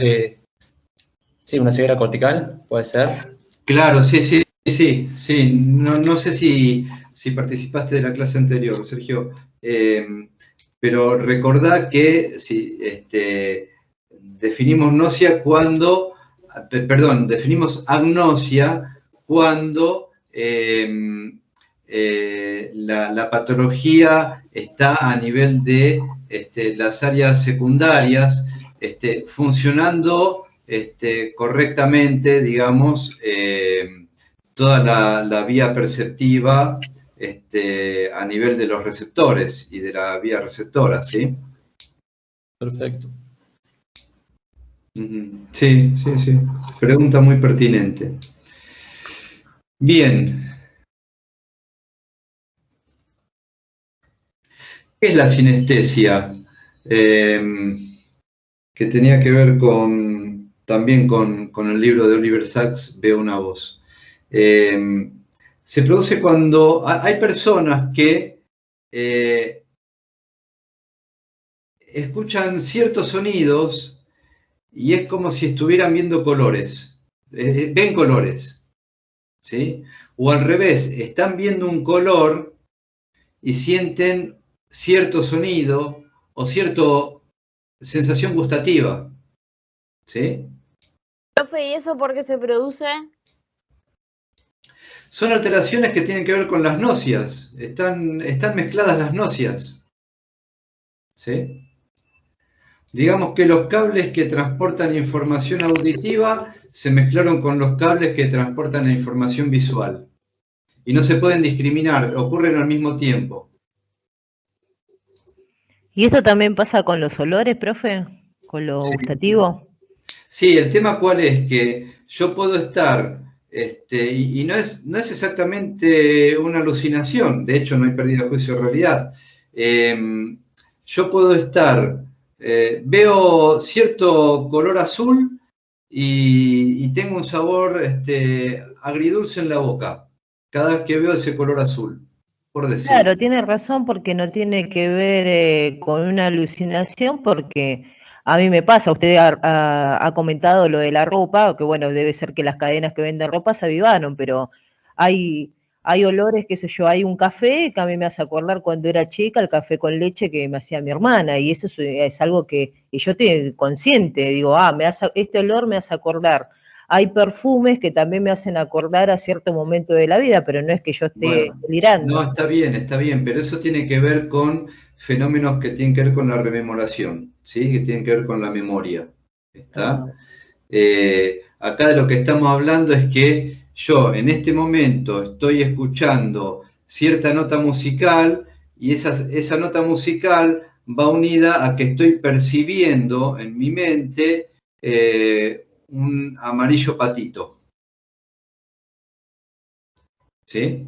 Sí, una ceguera cortical, ¿puede ser? Claro, sí. No sé si participaste de la clase anterior, Sergio, pero recordá que si definimos agnosia cuando la patología está a nivel de las áreas secundarias, funcionando correctamente, digamos, toda la vía perceptiva a nivel de los receptores y de la vía receptora, ¿sí? Perfecto. Sí. Pregunta muy pertinente. Bien. ¿Qué es la sinestesia? Que tenía que ver también con el libro de Oliver Sacks, Veo una voz. Se produce cuando hay personas que escuchan ciertos sonidos y es como si estuvieran viendo colores, ven colores, ¿sí? O al revés, están viendo un color y sienten cierto sonido o cierta sensación gustativa, ¿sí? Profe, ¿y eso por qué se produce? Son alteraciones que tienen que ver con las nocias, están mezcladas las nocias, ¿sí? Digamos que los cables que transportan información auditiva se mezclaron con los cables que transportan la información visual. Y no se pueden discriminar, ocurren al mismo tiempo. ¿Y esto también pasa con los olores, profe? ¿Con lo gustativo? Sí, el tema cuál es, que yo puedo estar, y no es exactamente una alucinación, de hecho no hay pérdida de juicio de realidad. Yo puedo estar, veo cierto color azul y tengo un sabor agridulce en la boca cada vez que veo ese color azul, por decir. Claro, tiene razón porque no tiene que ver con una alucinación, porque a mí me pasa, usted ha comentado lo de la ropa, que bueno, debe ser que las cadenas que venden ropa se avivaron, pero hay olores, qué sé yo, hay un café que a mí me hace acordar cuando era chica, el café con leche que me hacía mi hermana, y eso es algo que yo estoy consciente, digo, este olor me hace acordar. Hay perfumes que también me hacen acordar a cierto momento de la vida, pero no es que yo esté delirando. No, está bien, pero eso tiene que ver con fenómenos que tienen que ver con la rememoración, ¿sí? Que tienen que ver con la memoria, ¿está? Acá de lo que estamos hablando es que yo en este momento estoy escuchando cierta nota musical y esa nota musical va unida a que estoy percibiendo en mi mente un amarillo patito. ¿Sí?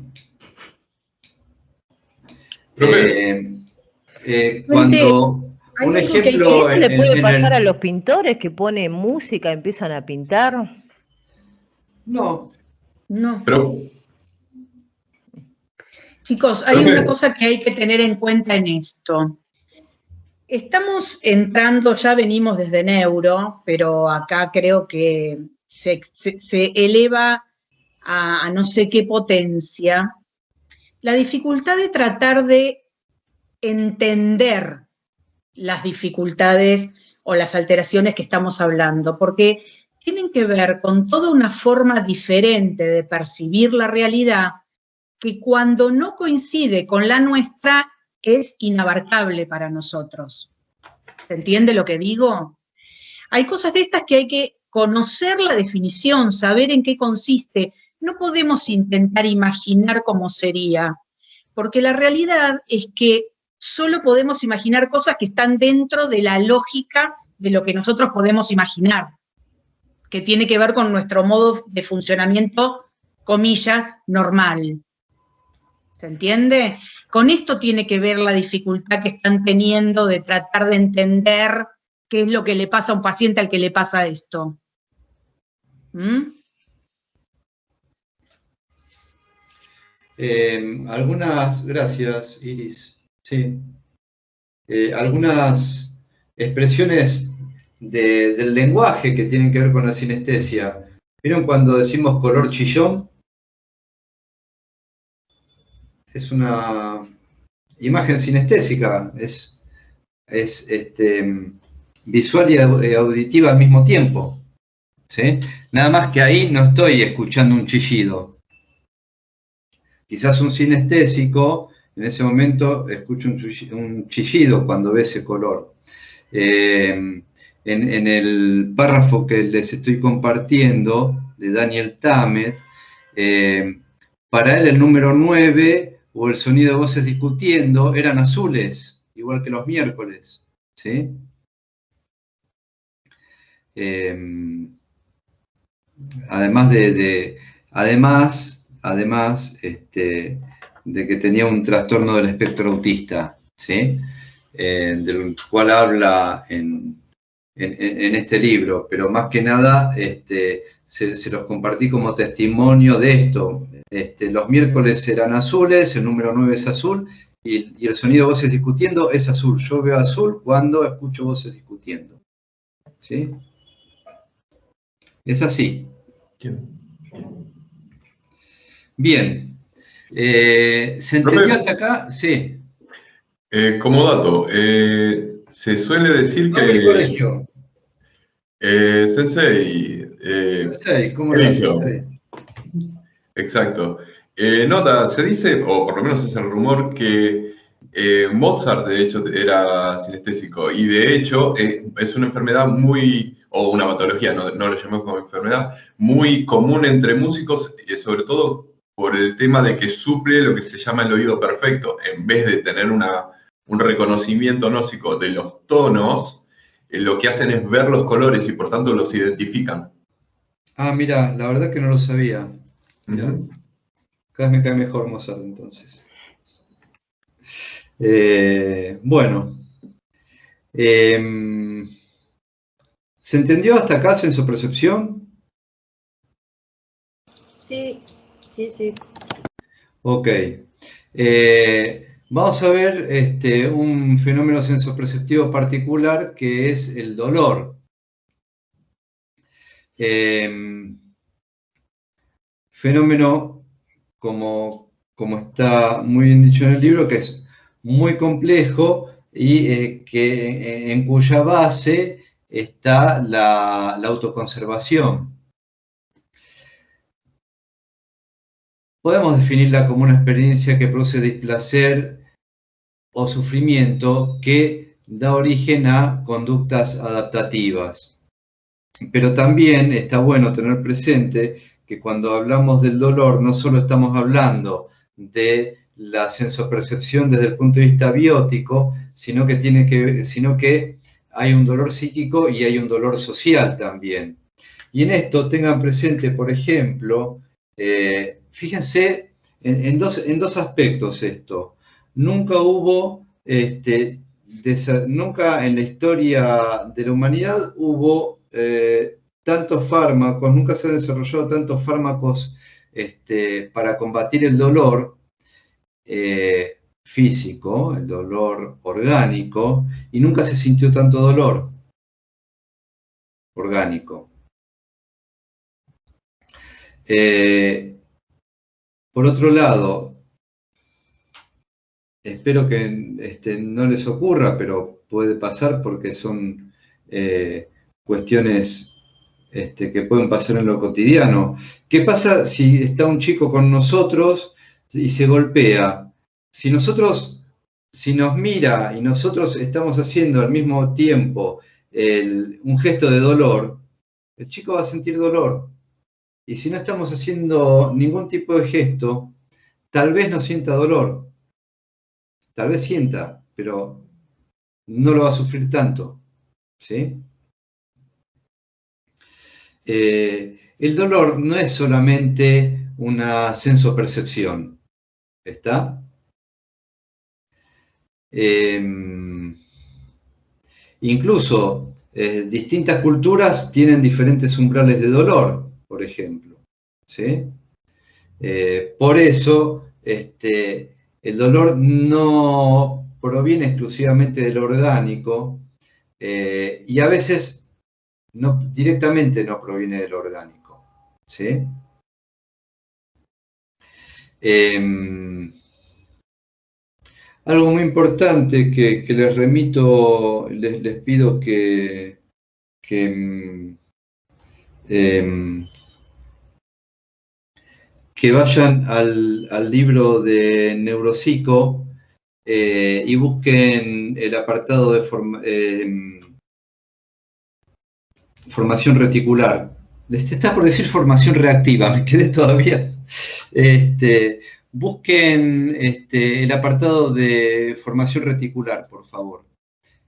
Cuando un ejemplo... ¿Qué le puede pasar a los pintores que ponen música, empiezan a pintar? No. Pero... Chicos, hay una cosa que hay que tener en cuenta en esto. Estamos entrando, ya venimos desde neuro, pero acá creo que se eleva a no sé qué potencia, la dificultad de tratar de entender las dificultades o las alteraciones que estamos hablando, porque tienen que ver con toda una forma diferente de percibir la realidad que cuando no coincide con la nuestra es inabarcable para nosotros. ¿Se entiende lo que digo? Hay cosas de estas que hay que conocer la definición, saber en qué consiste. No podemos intentar imaginar cómo sería, porque la realidad es que solo podemos imaginar cosas que están dentro de la lógica de lo que nosotros podemos imaginar, que tiene que ver con nuestro modo de funcionamiento, comillas, normal. ¿Se entiende? Con esto tiene que ver la dificultad que están teniendo de tratar de entender qué es lo que le pasa a un paciente al que le pasa esto. Gracias, Iris. Sí. Algunas expresiones del lenguaje que tienen que ver con la sinestesia. ¿Vieron cuando decimos color chillón? Es una imagen sinestésica, es visual y auditiva al mismo tiempo. ¿Sí? Nada más que ahí no estoy escuchando un chillido. Quizás un sinestésico, en ese momento escucho un chillido cuando ve ese color. En el párrafo que les estoy compartiendo, de Daniel Tammet, para él el número 9 o el sonido de voces discutiendo eran azules, igual que los miércoles. ¿Sí? Además de que tenía un trastorno del espectro autista, ¿sí? Del cual habla en este libro, pero más que nada se los compartí como testimonio de esto. Los miércoles eran azules, el número 9 es azul, y el sonido de voces discutiendo es azul. Yo veo azul cuando escucho voces discutiendo. ¿Sí? Es así. Bien. ¿Se entendió hasta acá? Sí. Como dato, se suele decir que... ¿Dónde colegio? Sensei. Sensei, ¿cómo le Sensei? Exacto. Nota, se dice, o por lo menos es el rumor, que Mozart de hecho era sinestésico y de hecho es una enfermedad muy, o una patología, no lo llamemos como enfermedad, muy común entre músicos, sobre todo por el tema de que suple lo que se llama el oído perfecto. En vez de tener un reconocimiento gnóstico de los tonos, lo que hacen es ver los colores y por tanto los identifican. Ah, mira, la verdad que no lo sabía. Mirá. Cada vez me cae mejor Mozart entonces. Bueno. ¿Se entendió hasta acá sensopercepción? Sí, sí, sí. Ok. Vamos a ver un fenómeno sensoperceptivo particular que es el dolor. Fenómeno, como está muy bien dicho en el libro, que es muy complejo y en cuya base está la autoconservación. Podemos definirla como una experiencia que produce displacer o sufrimiento que da origen a conductas adaptativas. Pero también está bueno tener presente que cuando hablamos del dolor no solo estamos hablando de la sensopercepción desde el punto de vista biótico, sino que hay un dolor psíquico y hay un dolor social también. Y en esto tengan presente, por ejemplo, fíjense en dos aspectos esto. Nunca hubo, nunca en la historia de la humanidad hubo tantos fármacos, nunca se han desarrollado tantos fármacos para combatir el dolor físico, el dolor orgánico, y nunca se sintió tanto dolor orgánico. Por otro lado, espero que no les ocurra, pero puede pasar porque son cuestiones que pueden pasar en lo cotidiano. ¿Qué pasa si está un chico con nosotros y se golpea? Si nos mira y nosotros estamos haciendo al mismo tiempo un gesto de dolor, el chico va a sentir dolor. Y si no estamos haciendo ningún tipo de gesto, tal vez no sienta dolor. Tal vez sienta, pero no lo va a sufrir tanto. ¿Sí? El dolor no es solamente una sensopercepción. ¿Está? Incluso distintas culturas tienen diferentes umbrales de dolor, por ejemplo, ¿sí? Por eso, el dolor no proviene exclusivamente del orgánico y a veces directamente no proviene del orgánico, ¿sí? Algo muy importante que les remito, les pido que vayan al libro de Neuropsico y busquen el apartado de formación reticular. Les está por decir formación reactiva, me quedé todavía. Busquen el apartado de formación reticular, por favor,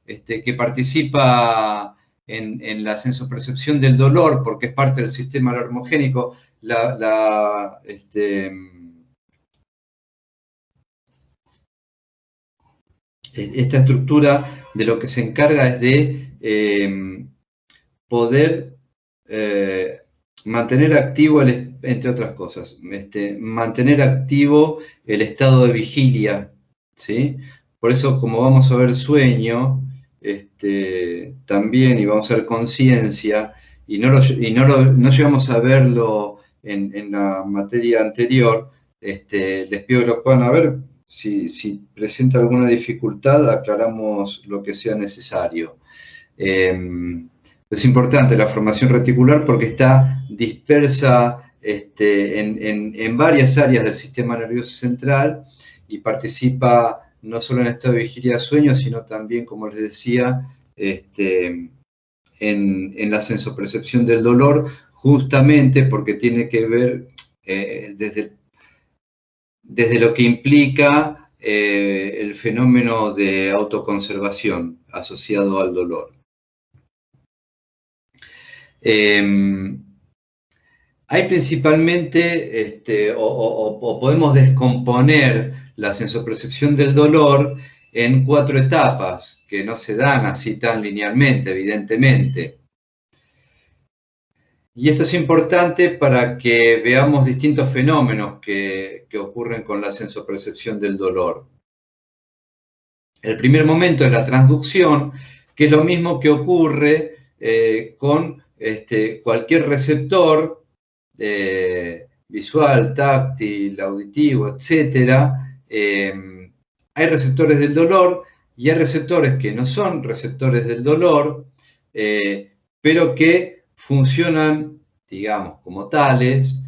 que participa en la sensopercepción del dolor, porque es parte del sistema alarmogénico. Esta estructura de lo que se encarga es de poder mantener activo, entre otras cosas, mantener activo el estado de vigilia, ¿sí? Por eso, como vamos a ver sueño, también, y vamos a ver conciencia, y no llegamos a verlo en la materia anterior, les pido que lo puedan ver. Si presenta alguna dificultad, aclaramos lo que sea necesario. Es importante la formación reticular porque está dispersa en varias áreas del sistema nervioso central y participa no solo en estado de vigilia sueño, sino también, como les decía, en la sensopercepción del dolor, justamente porque tiene que ver desde lo que implica el fenómeno de autoconservación asociado al dolor. Hay principalmente, o podemos descomponer la sensopercepción del dolor en 4 etapas, que no se dan así tan linealmente, evidentemente. Y esto es importante para que veamos distintos fenómenos que ocurren con la sensopercepción del dolor. El primer momento es la transducción, que es lo mismo que ocurre con cualquier receptor visual, táctil, auditivo, etc. Hay receptores del dolor y hay receptores que no son receptores del dolor, pero que funcionan, digamos, como tales,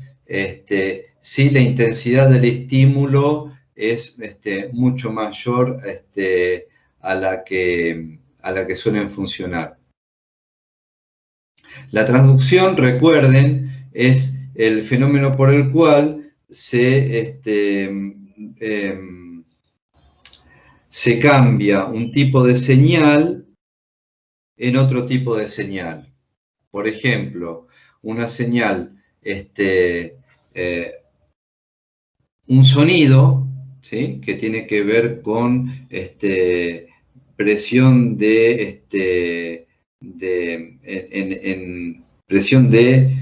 si la intensidad del estímulo es mucho mayor a la que suelen funcionar. La transducción, recuerden, es el fenómeno por el cual se cambia un tipo de señal en otro tipo de señal. Por ejemplo, una señal, un sonido, ¿sí?, que tiene que ver con presión presión de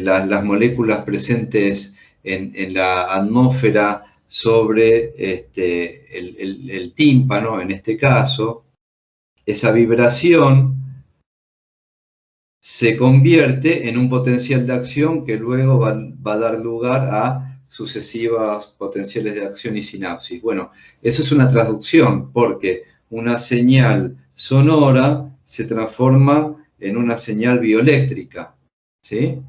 las moléculas presentes en la atmósfera sobre el tímpano, en este caso. Esa vibración se convierte en un potencial de acción que luego va a dar lugar a sucesivas potenciales de acción y sinapsis. Bueno, eso es una transducción, porque una señal sonora se transforma en una señal bioeléctrica, ¿sí?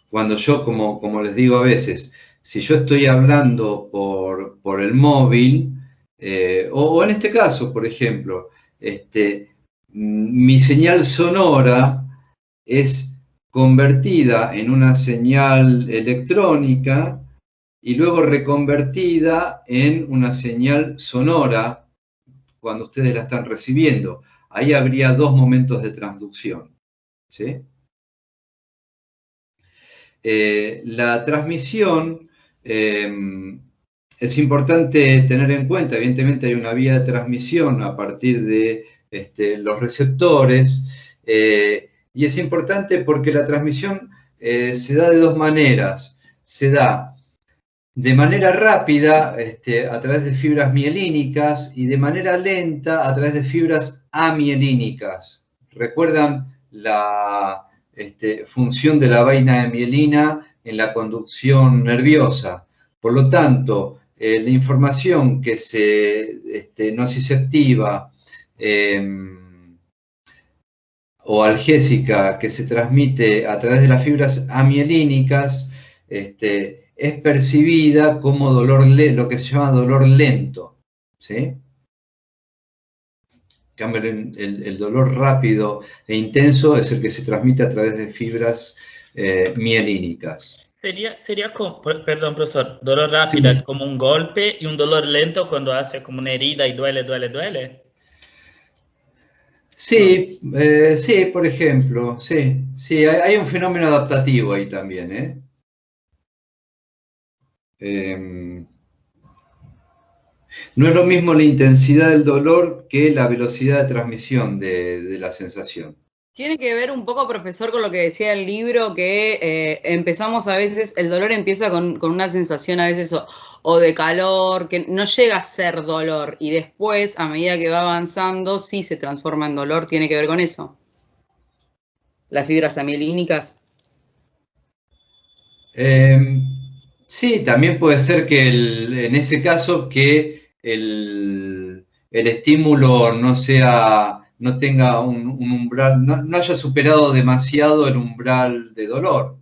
Cuando yo, como les digo a veces, si yo estoy hablando por el móvil, o en este caso, por ejemplo, mi señal sonora es convertida en una señal electrónica y luego reconvertida en una señal sonora cuando ustedes la están recibiendo. Ahí habría 2 momentos de transducción, ¿sí? La transmisión es importante tener en cuenta, evidentemente hay una vía de transmisión a partir de los receptores, y es importante porque la transmisión se da de dos maneras. Se da de manera rápida a través de fibras mielínicas y de manera lenta a través de fibras amielínicas. ¿Recuerdan la función de la vaina de mielina en la conducción nerviosa? Por lo tanto, la información que nociceptiva o analgésica que se transmite a través de las fibras amielínicas es percibida como dolor, lo que se llama dolor lento, ¿sí? En cambio, el dolor rápido e intenso es el que se transmite a través de fibras mielínicas. Sería como, perdón, profesor, dolor rápido como un golpe y un dolor lento cuando hace como una herida y duele, duele, duele. Sí, sí, por ejemplo, sí, hay un fenómeno adaptativo ahí también, no es lo mismo la intensidad del dolor que la velocidad de transmisión de la sensación. Tiene que ver un poco, profesor, con lo que decía el libro, que empezamos a veces, el dolor empieza con una sensación a veces o de calor, que no llega a ser dolor, y después, a medida que va avanzando, sí se transforma en dolor. ¿Tiene que ver con eso? ¿Las fibras amielínicas? Sí, también puede ser que en ese caso que el estímulo no tenga un umbral, no haya superado demasiado el umbral de dolor.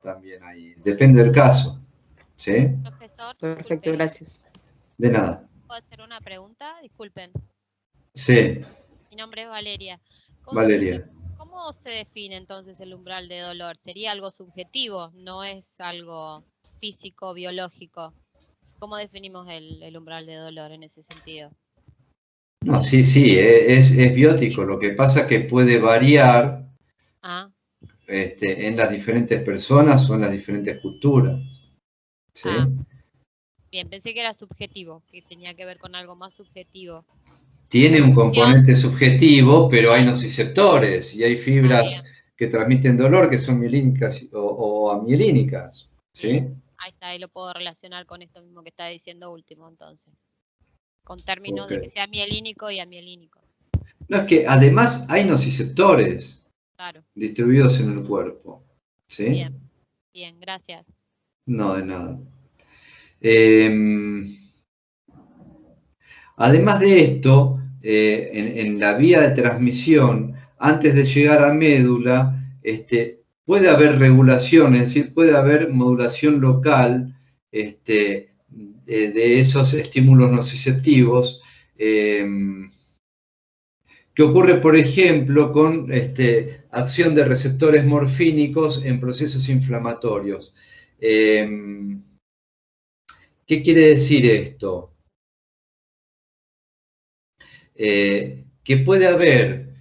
También ahí, depende del caso. ¿Sí? Profesor, perfecto, disculpe. Gracias. De nada. ¿Puedo hacer una pregunta? Disculpen. Sí. Mi nombre es Valeria. Valeria. ¿Cómo se define entonces el umbral de dolor? ¿Sería algo subjetivo? ¿No es algo físico, biológico? ¿Cómo definimos el umbral de dolor en ese sentido? No, sí, es biótico. Lo que pasa es que puede variar en las diferentes personas o en las diferentes culturas. ¿Sí? Bien, pensé que era subjetivo, que tenía que ver con algo más subjetivo. Tiene un componente subjetivo, pero hay nociceptores y hay fibras que transmiten dolor que son mielínicas o amielínicas. ¿Sí? Ahí está, ahí lo puedo relacionar con esto mismo que está diciendo último, entonces. Con términos de que sea mielínico y amielínico. No, es que además hay nociceptores distribuidos en el cuerpo. ¿Sí? Bien, gracias. No, de nada. Además de esto, en la vía de transmisión, antes de llegar a médula, puede haber regulación, es decir, puede haber modulación local de esos estímulos nociceptivos, que ocurre, por ejemplo, con acción de receptores morfínicos en procesos inflamatorios. ¿Qué quiere decir esto? Que puede haber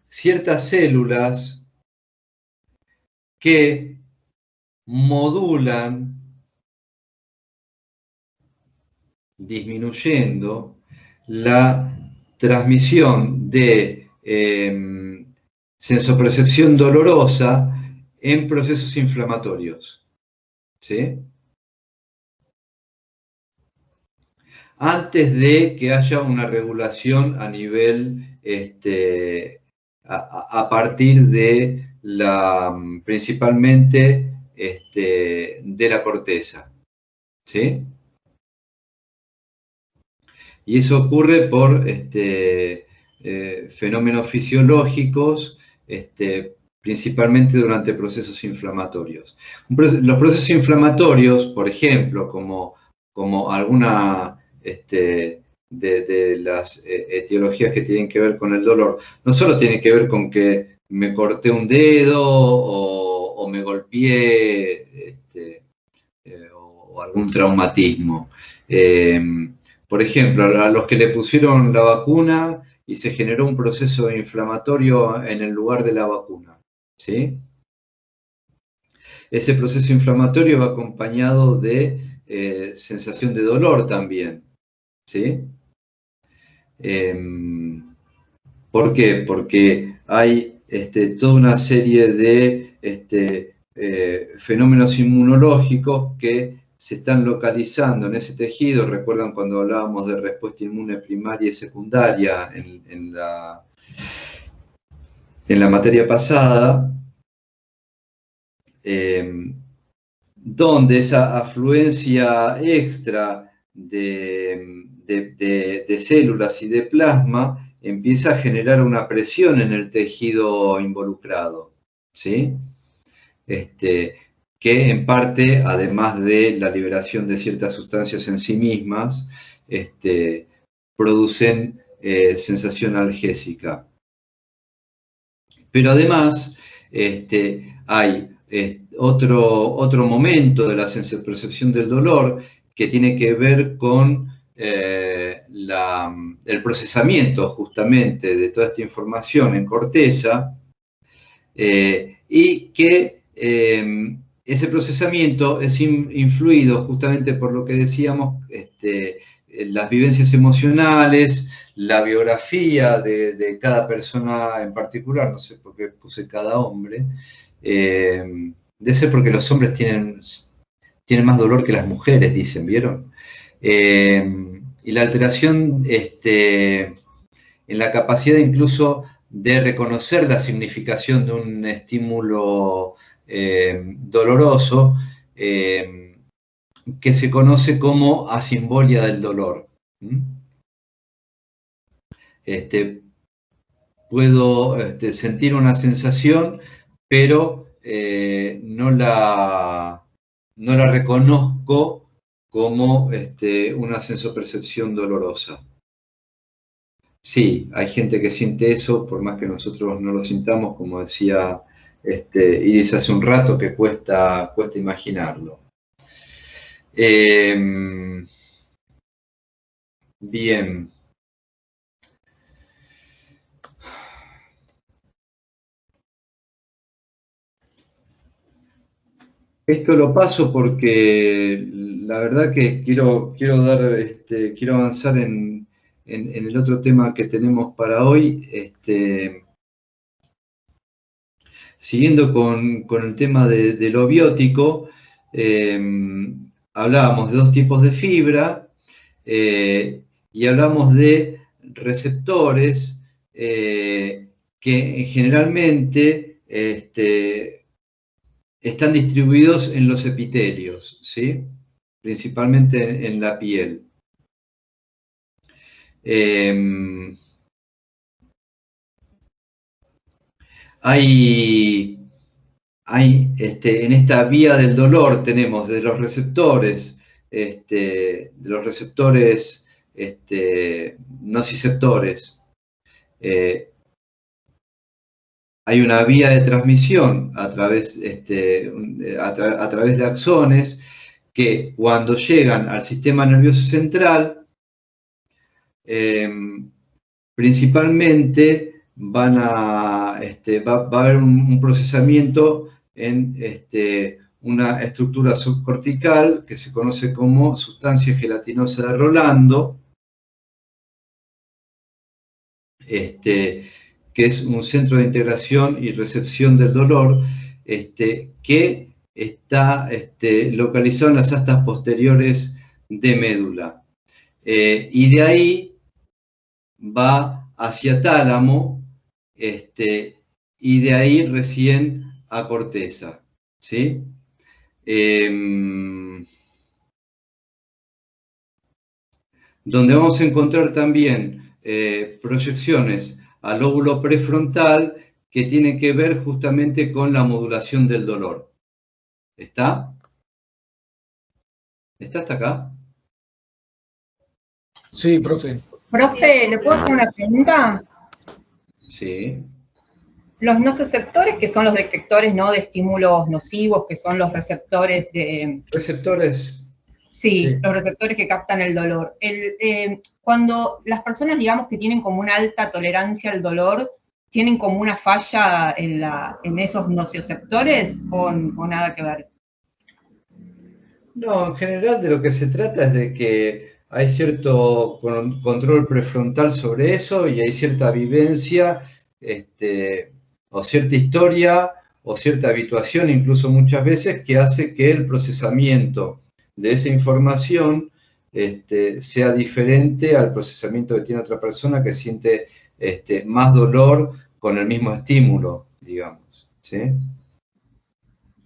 ciertas células que modulan, disminuyendo la transmisión de sensopercepción dolorosa en procesos inflamatorios. ¿Sí? Antes de que haya una regulación a nivel, a partir de principalmente de la corteza. ¿Sí? Y eso ocurre por fenómenos fisiológicos, principalmente durante procesos inflamatorios. Los procesos inflamatorios, por ejemplo, como alguna de las etiologías que tienen que ver con el dolor, no solo tiene que ver con que me corté un dedo o me golpeé o algún traumatismo. Por ejemplo, a los que le pusieron la vacuna y se generó un proceso inflamatorio en el lugar de la vacuna, ¿sí? ese proceso inflamatorio va acompañado de sensación de dolor también, ¿sí? ¿Por qué? Porque hay toda una serie de fenómenos inmunológicos que se están localizando en ese tejido. ¿Recuerdan cuando hablábamos de respuesta inmune primaria y secundaria en la materia pasada? Donde esa afluencia extra de células y de plasma empieza a generar una presión en el tejido involucrado, ¿sí? Que en parte, además de la liberación de ciertas sustancias en sí mismas, producen sensación analgésica. Pero además, hay otro momento de la percepción del dolor que tiene que ver con el procesamiento justamente de toda esta información en corteza, y que ese procesamiento es influido justamente por lo que decíamos, las vivencias emocionales, la biografía de cada persona en particular, no sé por qué puse cada hombre, debe ser porque los hombres tienen más dolor que las mujeres, dicen, ¿vieron? Y la alteración en la capacidad incluso de reconocer la significación de un estímulo doloroso, que se conoce como asimbolia del dolor. Puedo sentir una sensación, pero no la reconozco como una sensopercepción dolorosa. Sí, hay gente que siente eso, por más que nosotros no lo sintamos, como decía Iris hace un rato, que cuesta imaginarlo. Bien. Esto lo paso porque la verdad que quiero avanzar en el otro tema que tenemos para hoy. Siguiendo con el tema de lo biótico, hablábamos de dos tipos de fibra y hablamos de receptores que generalmente están distribuidos en los epitelios, ¿sí? Principalmente en la piel. En esta vía del dolor tenemos de los receptores, nociceptores. Hay una vía de transmisión a través de axones que cuando llegan al sistema nervioso central, principalmente va a haber un procesamiento en una estructura subcortical que se conoce como sustancia gelatinosa de Rolando, que es un centro de integración y recepción del dolor, que está localizado en las astas posteriores de médula. Y de ahí va hacia tálamo, y de ahí recién a corteza, ¿sí? Donde vamos a encontrar también proyecciones al lóbulo prefrontal que tienen que ver justamente con la modulación del dolor. ¿Está? ¿Está hasta acá? Sí, profe. Profe, ¿le puedo hacer una pregunta? Sí. Los nociceptores, que son los detectores, ¿no?, de estímulos nocivos, que son los receptores de... Receptores. Sí, los receptores que captan el dolor. Cuando las personas, digamos, que tienen como una alta tolerancia al dolor, tienen como una falla en esos nocioceptores o nada que ver? No, en general de lo que se trata es de que hay cierto control prefrontal sobre eso y hay cierta vivencia, o cierta historia, o cierta habituación, incluso muchas veces, que hace que el procesamiento de esa información sea diferente al procesamiento que tiene otra persona que siente más dolor con el mismo estímulo, digamos, ¿sí?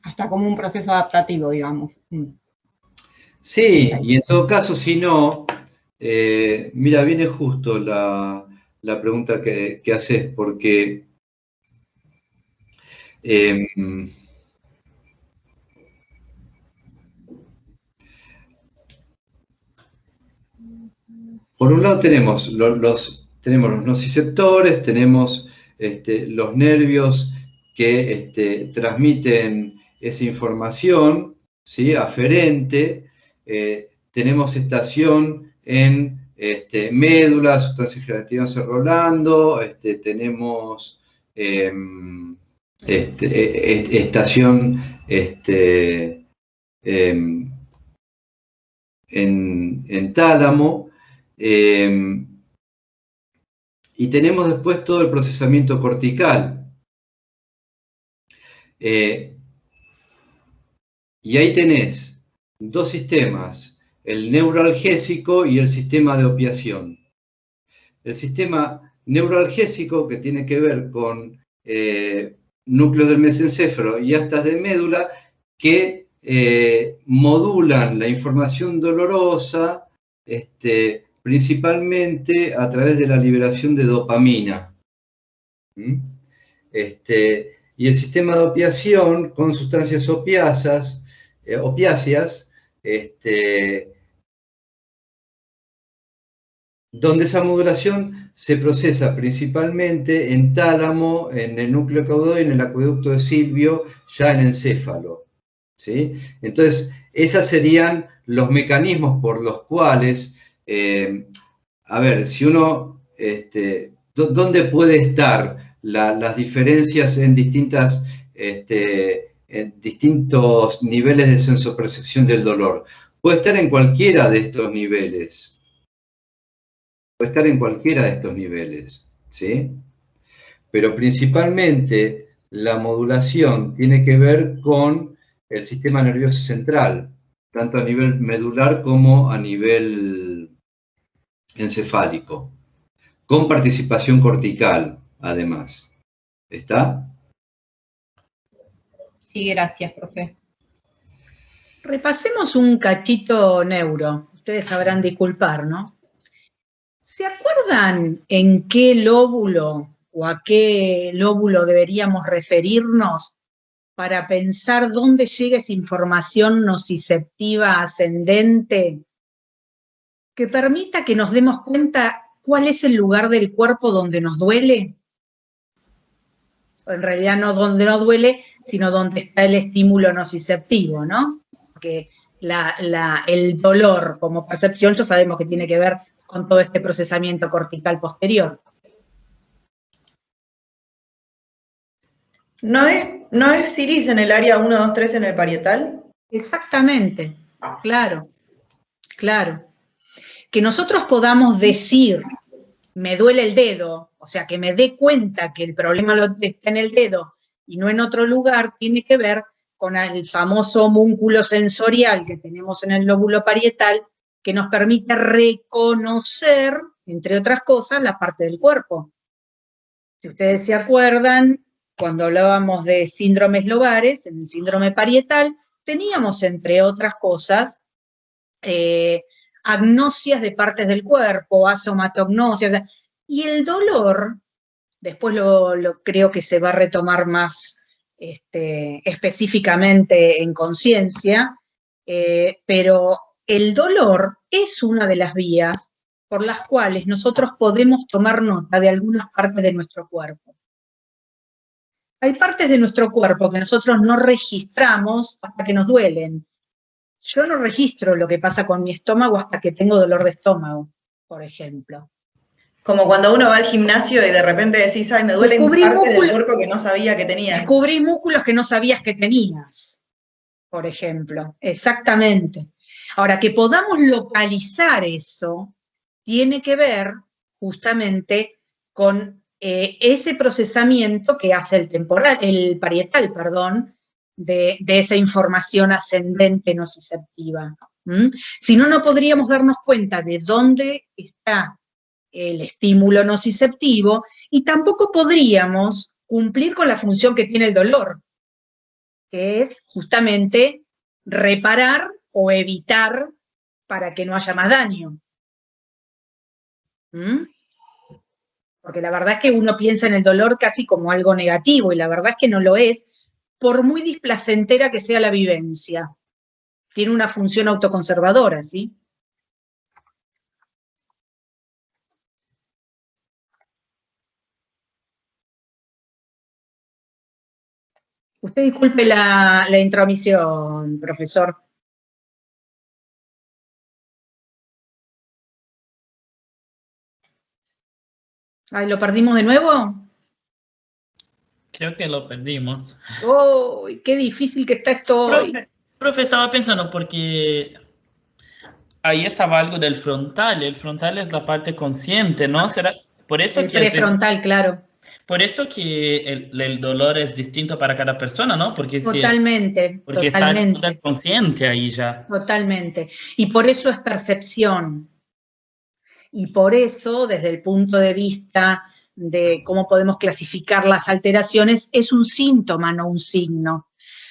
Hasta como un proceso adaptativo, digamos. Sí, y en todo caso, si no, mira, viene justo la pregunta que haces, porque por un lado tenemos los nociceptores, tenemos los nervios que transmiten esa información, ¿sí? Aferente. Tenemos estación en médula, sustancias gelatinosas rolando, tenemos estación en tálamo, y tenemos después todo el procesamiento cortical. Y ahí tenés dos sistemas, el neuroalgésico y el sistema de opiación. El sistema neuroalgésico, que tiene que ver con núcleos del mesencéfalo y astas de médula, que modulan la información dolorosa, principalmente a través de la liberación de dopamina. Y el sistema de opiación con sustancias opiáceas, donde esa modulación se procesa principalmente en tálamo, en el núcleo caudoide, en el acueducto de Silvio, ya en encéfalo, ¿sí? Entonces, esos serían los mecanismos por los cuales, a ver, si uno, ¿dónde puede estar las diferencias en distintos niveles de sensopercepción del dolor? Puede estar en cualquiera de estos niveles. Puede estar en cualquiera de estos niveles, ¿sí? Pero principalmente la modulación tiene que ver con el sistema nervioso central, tanto a nivel medular como a nivel encefálico, con participación cortical, además. ¿Está? Sí, gracias, profe. Repasemos un cachito neuro. Ustedes sabrán disculpar, ¿no? ¿Se acuerdan en qué lóbulo o a qué lóbulo deberíamos referirnos para pensar dónde llega esa información nociceptiva ascendente que permita que nos demos cuenta cuál es el lugar del cuerpo donde nos duele? En realidad no donde nos duele, sino donde está el estímulo nociceptivo, ¿no? Porque el dolor como percepción ya sabemos que tiene que ver con todo este procesamiento cortical posterior. ¿No es Siris en el área 1, 2, 3 en el parietal? Exactamente, claro, claro. Que nosotros podamos decir, me duele el dedo, o sea, que me dé cuenta que el problema está en el dedo y no en otro lugar, tiene que ver con el famoso homúnculo sensorial que tenemos en el lóbulo parietal, que nos permite reconocer, entre otras cosas, la parte del cuerpo. Si ustedes se acuerdan, cuando hablábamos de síndromes lobares, en el síndrome parietal, teníamos, entre otras cosas, agnosias de partes del cuerpo, asomatognosias, y el dolor, después creo que se va a retomar más específicamente en conciencia, pero el dolor es una de las vías por las cuales nosotros podemos tomar nota de algunas partes de nuestro cuerpo. Hay partes de nuestro cuerpo que nosotros no registramos hasta que nos duelen. Yo no registro lo que pasa con mi estómago hasta que tengo dolor de estómago, por ejemplo. Como cuando uno va al gimnasio y de repente decís, ay, me duele parte del cuerpo que no sabía que tenía. Descubrí músculos que no sabías que tenías, por ejemplo. Exactamente. Ahora, que podamos localizar eso, tiene que ver justamente con ese procesamiento que hace el parietal, de esa información ascendente nociceptiva. Si no, no podríamos darnos cuenta de dónde está el estímulo nociceptivo y tampoco podríamos cumplir con la función que tiene el dolor, que es justamente reparar o evitar para que no haya más daño. Porque la verdad es que uno piensa en el dolor casi como algo negativo, y la verdad es que no lo es, por muy displacentera que sea la vivencia. Tiene una función autoconservadora, ¿sí? Usted disculpe la intromisión, profesor. Ay, ¿lo perdimos de nuevo? Creo que lo perdimos. ¡Oh, qué difícil que está esto hoy! Profe, estaba pensando porque ahí estaba algo del frontal. El frontal es la parte consciente, ¿no? ¿Será por eso el prefrontal, claro. Por esto que el dolor es distinto para cada persona, ¿no? Porque totalmente, porque totalmente. Está el consciente ahí ya. Totalmente. Y por eso es percepción. Y por eso, desde el punto de vista de cómo podemos clasificar las alteraciones, es un síntoma, no un signo.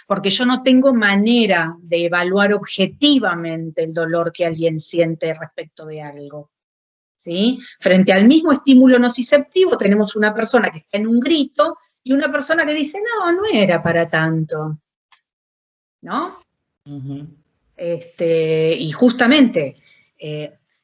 Porque yo no tengo manera de evaluar objetivamente el dolor que alguien siente respecto de algo. ¿Sí? Frente al mismo estímulo nociceptivo tenemos una persona que está en un grito y una persona que dice, no, no era para tanto. ¿No? Y justamente,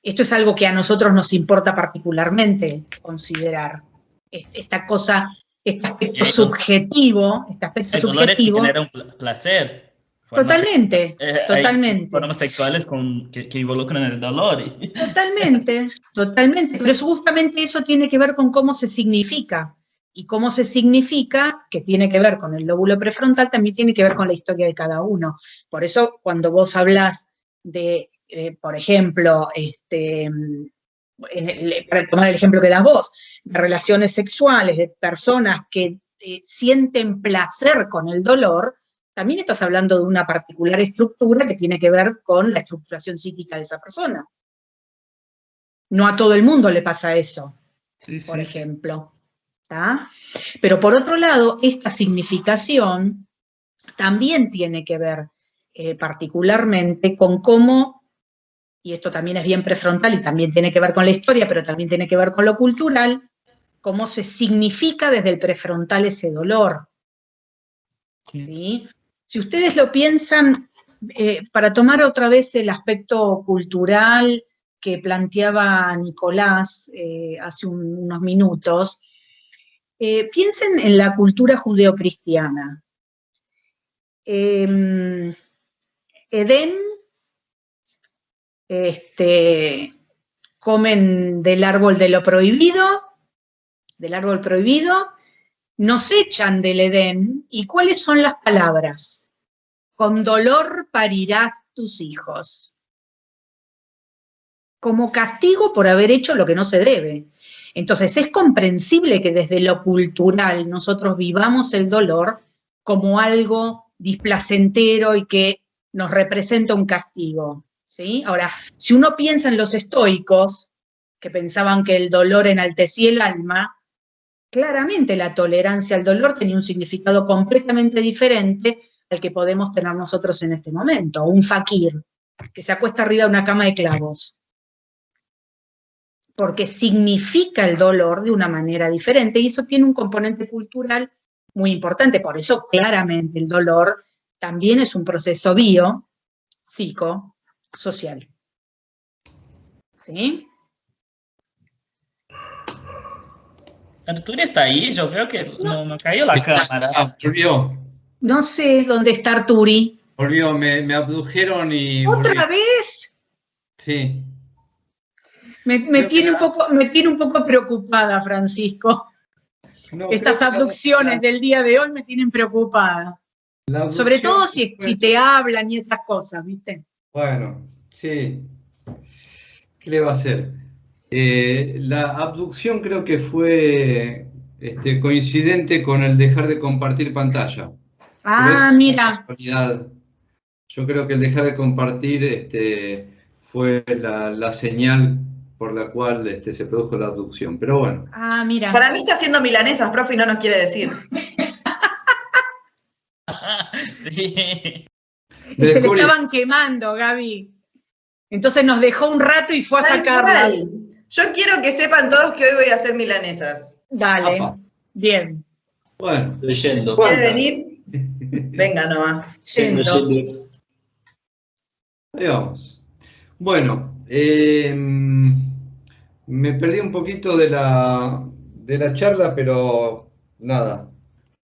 esto es algo que a nosotros nos importa particularmente considerar. Esta cosa, este aspecto subjetivo, este aspecto subjetivo. Genera un placer. Totalmente, totalmente. Hay formas sexuales que involucran el dolor. Totalmente, totalmente. Pero justamente eso tiene que ver con cómo se significa. Y cómo se significa, que tiene que ver con el lóbulo prefrontal, también tiene que ver con la historia de cada uno. Por eso, cuando vos hablás de, por ejemplo, para tomar el ejemplo que das vos, de relaciones sexuales, de personas que sienten placer con el dolor, también estás hablando de una particular estructura que tiene que ver con la estructuración psíquica de esa persona. No a todo el mundo le pasa eso, por ejemplo. ¿Tá? Pero por otro lado, esta significación también tiene que ver particularmente con cómo, y esto también es bien prefrontal y también tiene que ver con la historia, pero también tiene que ver con lo cultural, cómo se significa desde el prefrontal ese dolor. ¿Sí? Si ustedes lo piensan, para tomar otra vez el aspecto cultural que planteaba Nicolás hace unos minutos, piensen en la cultura judeocristiana. Edén, comen del árbol de lo prohibido, nos echan del Edén, ¿y cuáles son las palabras? Con dolor parirás tus hijos. Como castigo por haber hecho lo que no se debe. Entonces es comprensible que desde lo cultural nosotros vivamos el dolor como algo displacentero y que nos representa un castigo, ¿sí? Ahora, si uno piensa en los estoicos, que pensaban que el dolor enaltecía el alma, claramente la tolerancia al dolor tenía un significado completamente diferente al que podemos tener nosotros en este momento. Un fakir que se acuesta arriba de una cama de clavos. Porque significa el dolor de una manera diferente, y eso tiene un componente cultural muy importante. Por eso, claramente, el dolor también es un proceso psicosocial. ¿Sí? Arturo está ahí, yo veo que no cayó la cámara. Volvió. No sé dónde está Arturi. Volvió, me abdujeron y... ¿Otra vez? Sí. Me tiene un poco preocupada, Francisco. No, Estas abducciones del día de hoy me tienen preocupada. Sobre todo si te hablan y esas cosas, ¿viste? Bueno, sí. ¿Qué le va a hacer? La abducción creo que fue coincidente con el dejar de compartir pantalla. Ah, mira. Yo creo que el dejar de compartir fue la señal por la cual se produjo la abducción. Pero bueno. Ah, mira. Para mí está haciendo milanesas, profe, y no nos quiere decir. Sí. Y se le estaban quemando, Gaby. Entonces nos dejó un rato y fue a sacarla. Yo quiero que sepan todos que hoy voy a hacer milanesas. Dale. Apa. Bien. Bueno. Leyendo. ¿Quiere venir? Venga nomás. Leyendo. Ahí vamos. Bueno, me perdí un poquito de la charla, pero nada.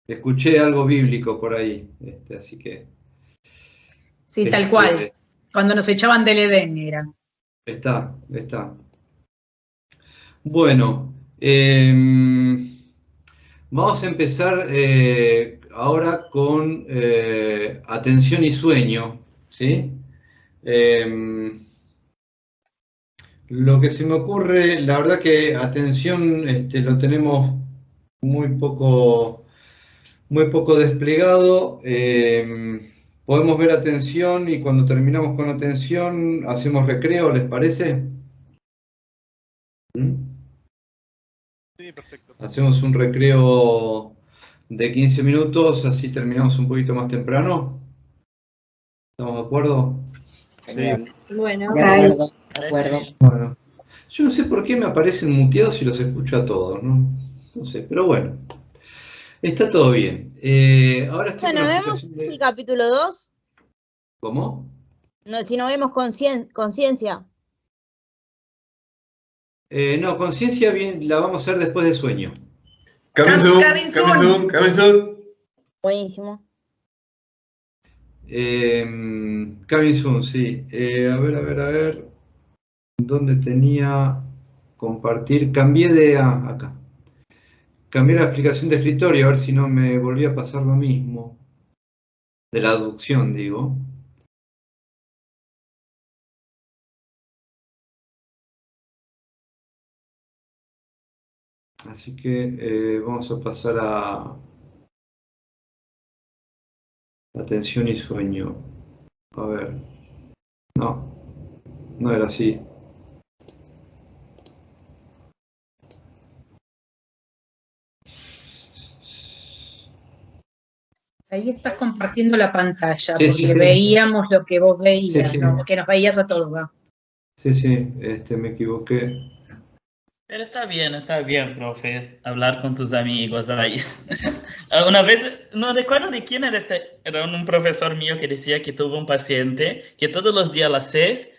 Escuché algo bíblico por ahí, así que... Sí, tal cual. Cuando nos echaban del Edén era. Está. Bueno, vamos a empezar ahora con atención y sueño, ¿sí? Lo que se me ocurre, la verdad que atención lo tenemos muy poco desplegado. Podemos ver atención y cuando terminamos con atención hacemos recreo, ¿les parece? Sí, perfecto. Hacemos un recreo de 15 minutos, así terminamos un poquito más temprano. ¿Estamos de acuerdo? Sí. Bueno, De acuerdo, de acuerdo. Bueno, yo no sé por qué me aparecen muteados y los escucho a todos, ¿no? No sé, pero bueno. Está todo bien. Ahora estoy Bueno, con la ¿vemos aplicación el capítulo 2? ¿Cómo? No, si no vemos conciencia. No, conciencia bien, la vamos a hacer después de sueño. Coming soon. Buenísimo. Coming soon, sí. A ver. ¿Dónde tenía compartir? Cambié de... acá. Cambié la explicación de escritorio, a ver si no me volvía a pasar lo mismo. De la aducción, digo. Así que vamos a pasar a atención y sueño. A ver. No era así. Ahí estás compartiendo la pantalla, Sí, porque sí. veíamos lo que vos veías, Sí. ¿no? Que nos veías a todos, ¿va? Sí, me equivoqué. Pero está bien, profe, hablar con tus amigos ahí. Una vez, no recuerdo de quién era era un profesor mío que decía que tuvo un paciente que todos los días a las 6,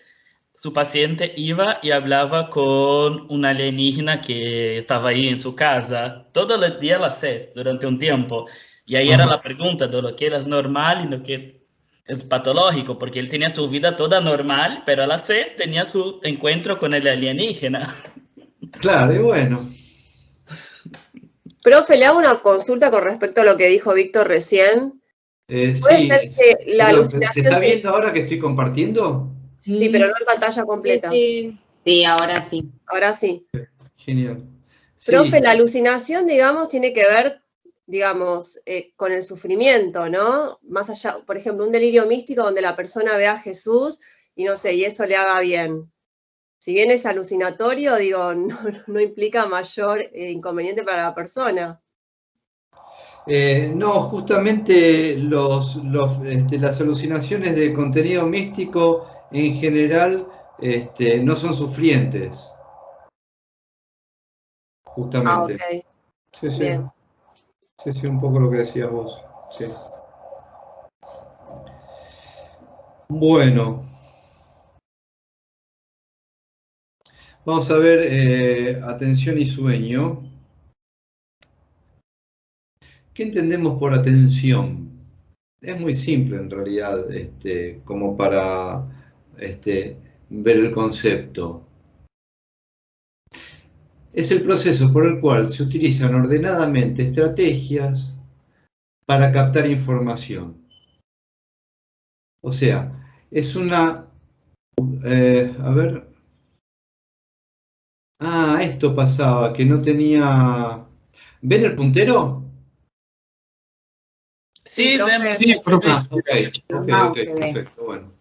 su paciente iba y hablaba con un alienígena que estaba ahí en su casa, todos los días a las 6, durante un tiempo. Y ahí era la pregunta de lo que era normal y lo que es patológico, porque él tenía su vida toda normal, pero a las 6 tenía su encuentro con el alienígena. Claro, y bueno. Profe, le hago una consulta con respecto a lo que dijo Víctor recién. Sí. ¿Puede ser que la alucinación... ¿Se está viendo ahora que estoy compartiendo? Sí, pero no en pantalla completa. Sí, ahora sí. Ahora sí. Genial. Profe, Sí. la alucinación, digamos, tiene que ver, digamos, con el sufrimiento, ¿no? Más allá, por ejemplo, un delirio místico donde la persona ve a Jesús y no sé, y eso le haga bien. Si bien es alucinatorio, digo, no implica mayor inconveniente para la persona. No, justamente las alucinaciones de contenido místico en general no son sufrientes. Justamente. Ah, ok. Sí. Bien. Sí, un poco lo que decías vos. Sí. Bueno. Vamos a ver atención y sueño. ¿Qué entendemos por atención? Es muy simple en realidad, como para ver el concepto. es el proceso por el cual se utilizan ordenadamente estrategias para captar información. O sea, es una... a ver... Ah, esto pasaba, que no tenía... ¿Ven el puntero? Sí, vemos. Sí, profe. Ok, perfecto, bueno.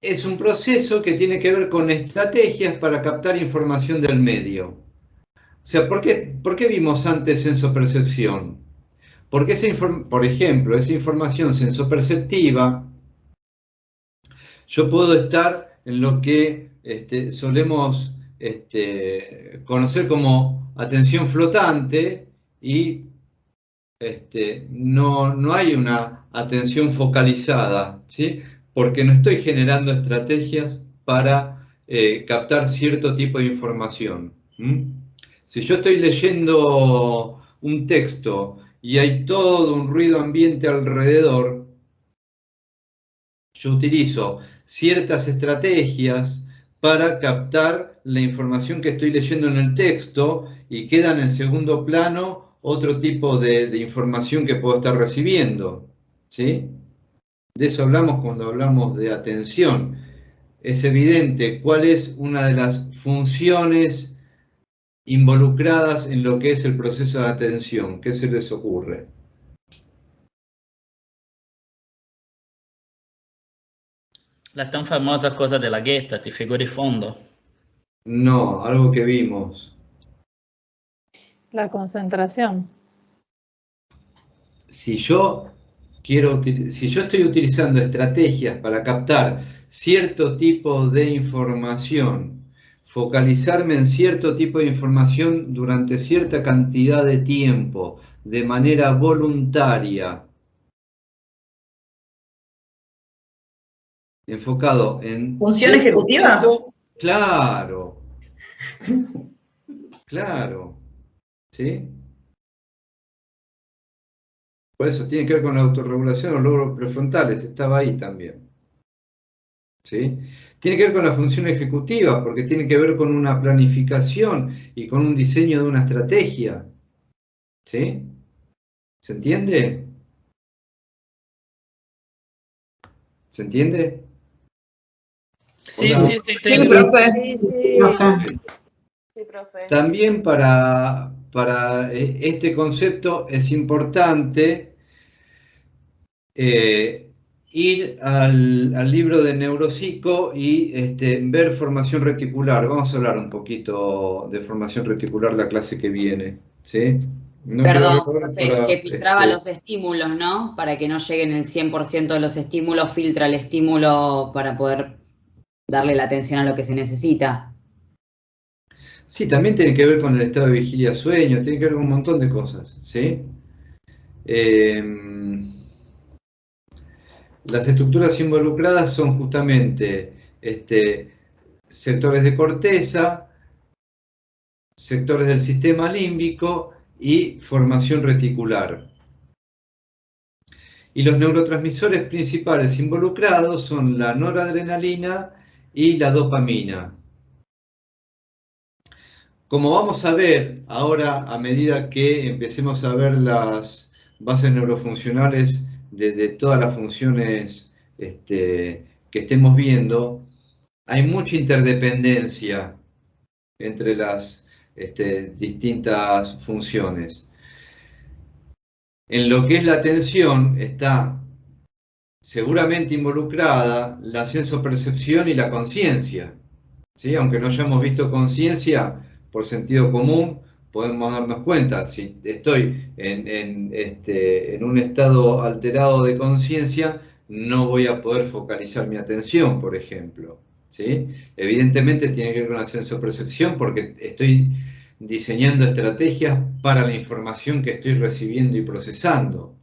Es un proceso que tiene que ver con estrategias para captar información del medio. O sea, ¿por qué vimos antes sensopercepción? Porque por ejemplo, esa información sensoperceptiva, yo puedo estar en lo que solemos conocer como atención flotante y no hay una atención focalizada, ¿sí? Porque no estoy generando estrategias para captar cierto tipo de información. Si yo estoy leyendo un texto y hay todo un ruido ambiente alrededor, yo utilizo ciertas estrategias para captar la información que estoy leyendo en el texto y quedan en segundo plano otro tipo de información que puedo estar recibiendo, ¿sí? De eso hablamos cuando hablamos de atención. Es evidente cuál es una de las funciones involucradas en lo que es el proceso de atención. ¿Qué se les ocurre? La tan famosa cosa della Gestalt, i figure fondo. No, algo que vimos. La concentración. Si yo estoy utilizando estrategias para captar cierto tipo de información, focalizarme en cierto tipo de información durante cierta cantidad de tiempo, de manera voluntaria, enfocado en... ¿Función ejecutiva? Claro. Claro. ¿Sí? Por eso tiene que ver con la autorregulación o logros prefrontales, estaba ahí también. ¿Sí? Tiene que ver con la función ejecutiva, porque tiene que ver con una planificación y con un diseño de una estrategia. ¿Sí? ¿Se entiende? ¿Se entiende? Sí, Hola. sí, sí, tengo. Sí, profe. También para este concepto es importante ir al libro de Neuropsico y ver formación reticular. Vamos a hablar un poquito de formación reticular la clase que viene, ¿sí? No Perdón, quiero profe, para, que filtraba los estímulos, ¿no? Para que no lleguen el 100% de los estímulos, filtra el estímulo para poder darle la atención a lo que se necesita. Sí, también tiene que ver con el estado de vigilia-sueño, tiene que ver con un montón de cosas, ¿sí? Las estructuras involucradas son justamente sectores de corteza, sectores del sistema límbico y formación reticular. Y los neurotransmisores principales involucrados son la noradrenalina y la dopamina. Como vamos a ver ahora, a medida que empecemos a ver las bases neurofuncionales de todas las funciones que estemos viendo, hay mucha interdependencia entre las distintas funciones. En lo que es la atención está seguramente involucrada la sensopercepción y la conciencia, ¿sí? Aunque no hayamos visto conciencia, por sentido común podemos darnos cuenta, si estoy en un estado alterado de conciencia, no voy a poder focalizar mi atención, por ejemplo, ¿sí? Evidentemente tiene que ver con la sensopercepción porque estoy diseñando estrategias para la información que estoy recibiendo y procesando.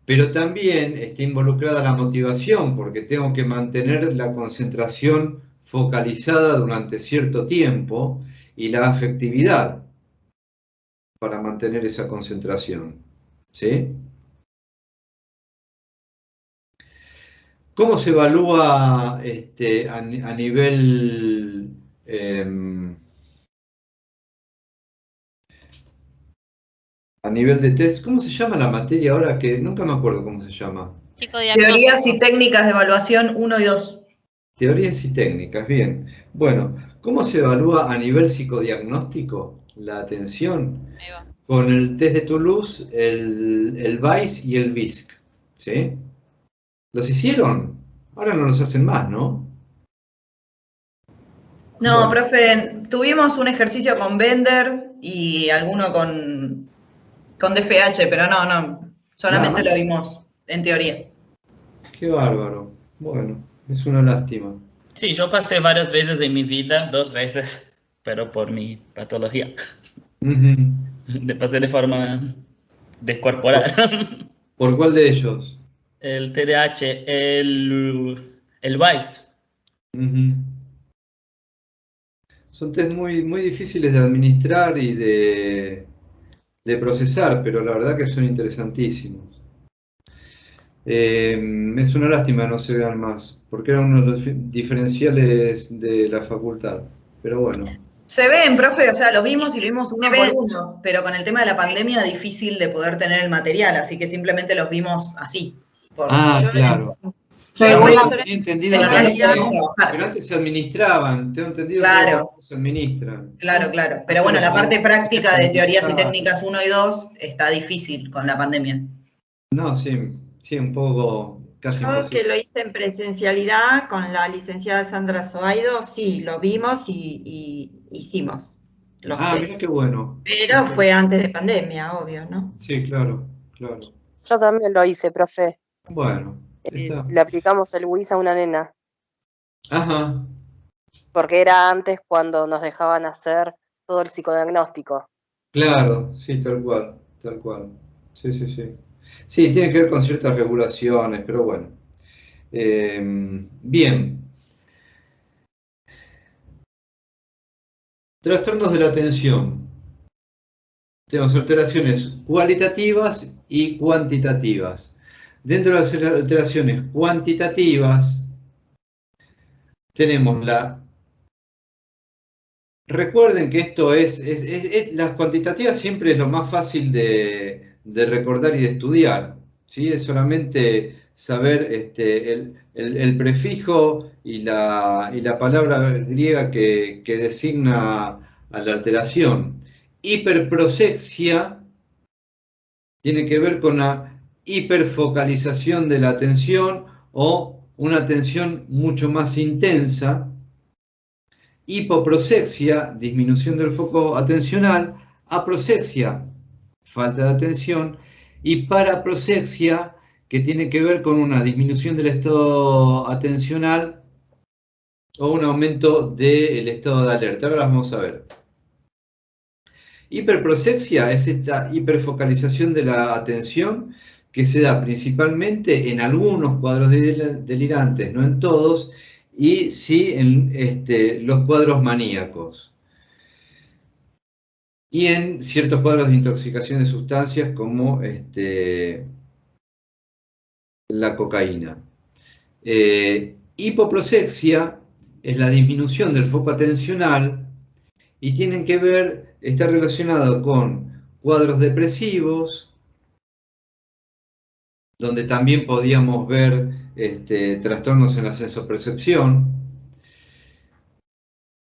Pero también está involucrada la motivación, porque tengo que mantener la concentración focalizada durante cierto tiempo y la afectividad para mantener esa concentración. ¿Sí? ¿Cómo se evalúa a nivel de test? ¿Cómo se llama la materia ahora? Que nunca me acuerdo cómo se llama. Teorías y técnicas de evaluación 1 y 2. Teorías y técnicas, bien. Bueno, ¿cómo se evalúa a nivel psicodiagnóstico la atención? Con el test de Toulouse, el VICE y el VISC, ¿sí? ¿Los hicieron? Ahora no los hacen más, ¿no? No, Bueno. profe, tuvimos un ejercicio con Bender y alguno con DFH, pero no, solamente lo vimos en teoría. Qué bárbaro. Bueno, es una lástima. Sí, yo pasé varias veces en mi vida, 2 veces, pero por mi patología. Le pasé de forma descorporal. ¿Por cuál de ellos? El TDAH, el VICE. Son test muy, muy difíciles de administrar y de procesar, pero la verdad que son interesantísimos. Es una lástima no se vean más, porque eran uno de los diferenciales de la facultad, pero bueno. Se ven, profe, o sea, los vimos y lo vimos uno por uno, pero con el tema de la pandemia difícil de poder tener el material, así que simplemente los vimos así. Claro. Pero tenía entendido pero antes se administraban, tengo entendido Claro. que se administran. Claro, pero bueno, la parte práctica de teorías y técnicas 1 y 2 está difícil con la pandemia. No, sí, un poco casi Yo imposible. que lo hice en presencialidad con la licenciada Sandra Zoaido, sí, lo vimos y hicimos los test. Mira qué bueno. Pero fue antes de pandemia, obvio, ¿no? Sí, claro. Yo también lo hice, profe. Bueno, está. Le aplicamos el WIS a una nena. Ajá. Porque era antes cuando nos dejaban hacer todo el psicodiagnóstico. Claro, sí, tal cual. Sí. Sí, tiene que ver con ciertas regulaciones, pero bueno. Bien. Trastornos de la atención. Tenemos alteraciones cualitativas y cuantitativas. Dentro de las alteraciones cuantitativas tenemos Recuerden que esto las cuantitativas siempre es lo más fácil de recordar y de estudiar, ¿sí? Es solamente saber el prefijo y la palabra griega que designa a la alteración. Hiperprosexia tiene que ver con la hiperfocalización de la atención o una atención mucho más intensa. Hipoprosexia, disminución del foco atencional. Aprosexia, falta de atención. Y paraprosexia, que tiene que ver con una disminución del estado atencional o un aumento del estado de alerta. Ahora las vamos a ver. Hiperprosexia es esta hiperfocalización de la atención que se da principalmente en algunos cuadros delirantes, no en todos, y sí en los cuadros maníacos. Y en ciertos cuadros de intoxicación de sustancias como la cocaína. Hipoprosexia es la disminución del foco atencional y está relacionado con cuadros depresivos, donde también podíamos ver trastornos en la sensopercepción,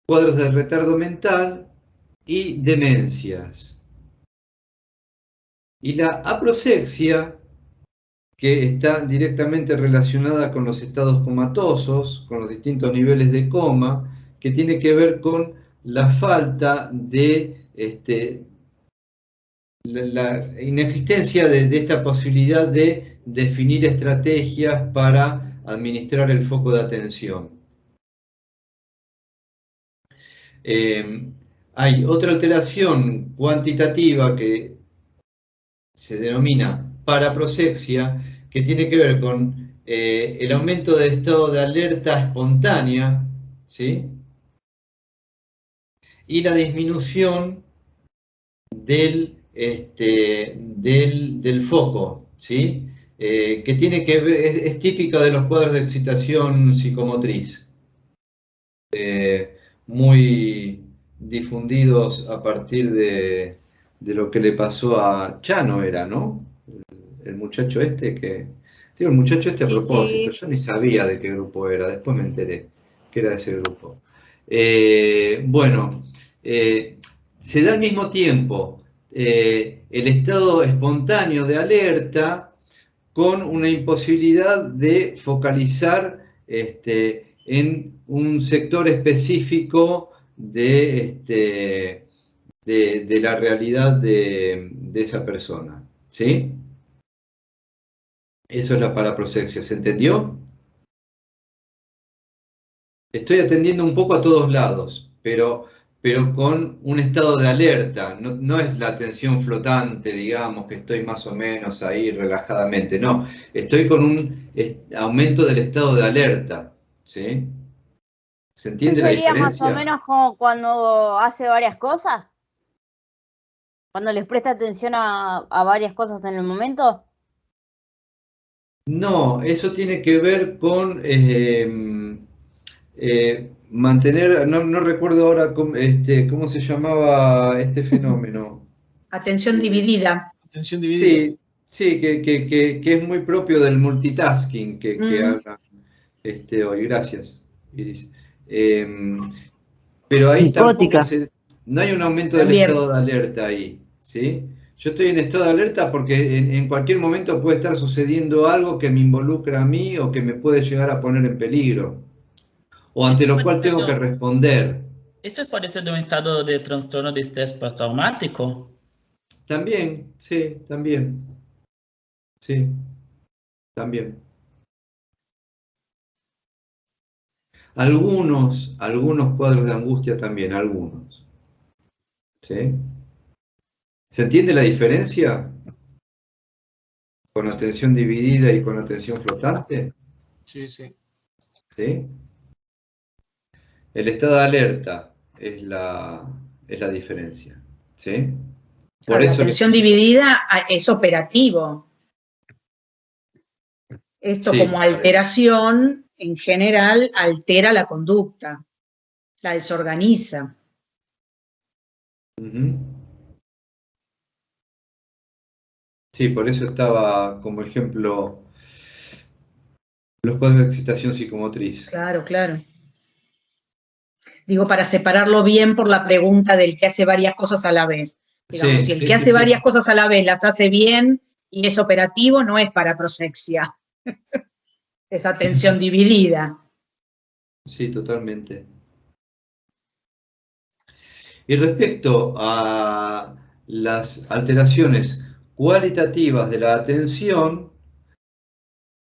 cuadros de retardo mental y demencias. Y la aprosexia, que está directamente relacionada con los estados comatosos, con los distintos niveles de coma, que tiene que ver con la falta de la inexistencia de esta posibilidad de definir estrategias para administrar el foco de atención. Hay otra alteración cuantitativa que se denomina paraprosexia, que tiene que ver con el aumento del estado de alerta espontánea, ¿sí? Y la disminución del foco, ¿sí? que tiene que ver, es típica de los cuadros de excitación psicomotriz, muy difundidos a partir de lo que le pasó a Chano, era, ¿no? El muchacho este que... Digo, el muchacho este a propósito, yo ni sabía de qué grupo era, después me enteré que era de ese grupo. Bueno, se da al mismo tiempo el estado espontáneo de alerta con una imposibilidad de focalizar en un sector específico de la realidad de esa persona, ¿sí? Eso es la paraprosexia, ¿se entendió? Estoy atendiendo un poco a todos lados, pero con un estado de alerta, no es la atención flotante, digamos, que estoy más o menos ahí relajadamente, no, estoy con un aumento del estado de alerta, ¿sí? ¿Se entiende la ¿Sería diferencia? más o menos como cuando hace varias cosas? ¿Cuando les presta atención a varias cosas en el momento? No, eso tiene que ver con mantener, no recuerdo ahora cómo se llamaba este fenómeno. Atención dividida. Atención dividida. Sí, que es muy propio del multitasking que habla hoy. Gracias, Iris. Pero ahí tampoco no hay un aumento del estado de alerta ahí, ¿sí? Yo estoy en estado de alerta porque en cualquier momento puede estar sucediendo algo que me involucra a mí o que me puede llegar a poner en peligro, o ante lo cual tengo que responder. ¿Esto es parecido a un estado de trastorno de estrés postraumático? También, sí, también. Sí, también. Algunos cuadros de angustia también, algunos. ¿Sí? ¿Se entiende la diferencia con atención dividida y con atención flotante? Sí, sí. ¿Sí? El estado de alerta es la diferencia. ¿Sí? Por La eso atención dividida es operativo. Esto como alteración, en general, altera la conducta, la desorganiza. Sí, por eso estaba como ejemplo los cuadros de excitación psicomotriz. Claro, claro. Digo, para separarlo bien por la pregunta del que hace varias cosas a la vez. Digamos, si el que hace varias cosas a la vez las hace bien y es operativo, no es paraprosexia. Es atención dividida. Sí, totalmente. Y respecto a las alteraciones cualitativas de la atención,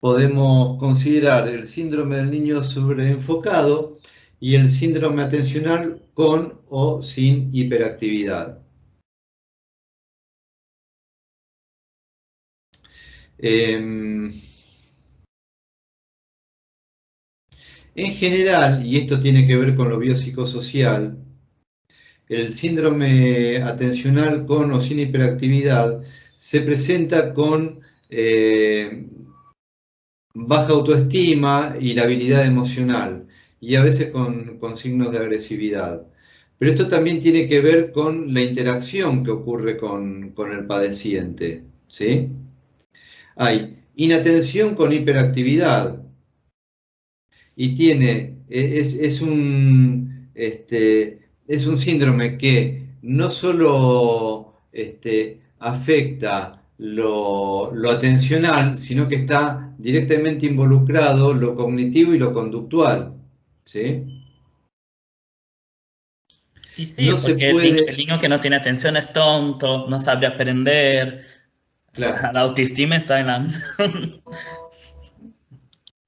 podemos considerar el síndrome del niño sobreenfocado y el síndrome atencional con o sin hiperactividad. En general, y esto tiene que ver con lo biopsicosocial, el síndrome atencional con o sin hiperactividad se presenta con baja autoestima y labilidad emocional, y a veces con signos de agresividad. Pero esto también tiene que ver con la interacción que ocurre con el padeciente, ¿sí? Hay inatención con hiperactividad, y es un síndrome que no solo afecta lo atencional, sino que está directamente involucrado lo cognitivo y lo conductual, ¿sí? Y sí, no porque el niño que no tiene atención es tonto, no sabe aprender, claro. La autoestima está en la...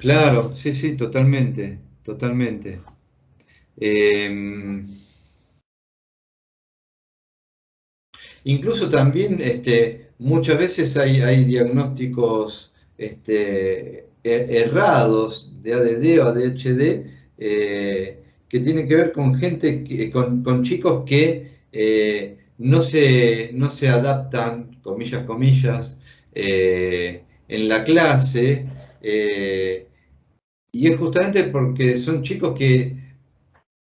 Claro, sí, totalmente, totalmente. Incluso también muchas veces hay diagnósticos errados de ADD o ADHD que tienen que ver con gente, con chicos que no se adaptan, comillas, en la clase, y es justamente porque son chicos que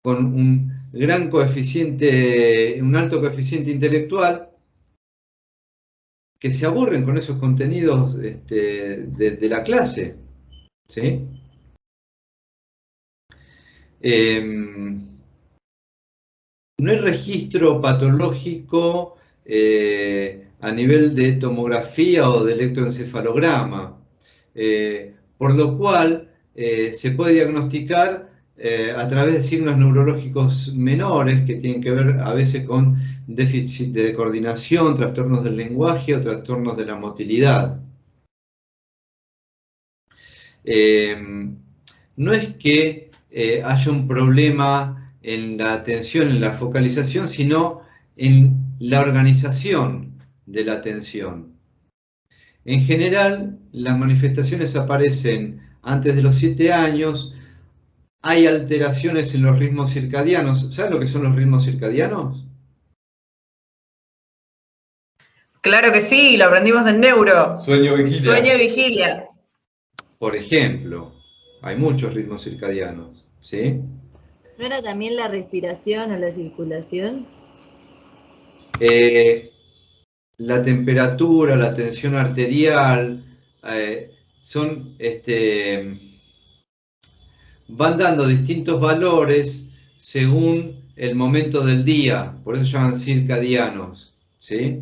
con un gran coeficiente, un alto coeficiente intelectual, que se aburren con esos contenidos de la clase, ¿sí? No hay registro patológico a nivel de tomografía o de electroencefalograma, por lo cual se puede diagnosticar a través de signos neurológicos menores que tienen que ver a veces con déficit de coordinación, trastornos del lenguaje o trastornos de la motilidad. No es que haya un problema en la atención, en la focalización, sino en la organización de la atención. En general, las manifestaciones aparecen antes de los 7 años. Hay alteraciones en los ritmos circadianos. ¿Saben lo que son los ritmos circadianos? Claro que sí, lo aprendimos en neuro. Sueño, vigilia. Sueño y vigilia. Por ejemplo, hay muchos ritmos circadianos, ¿sí? ¿No era también la respiración o la circulación? La temperatura, la tensión arterial, son, van dando distintos valores según el momento del día, por eso se llaman circadianos, ¿sí?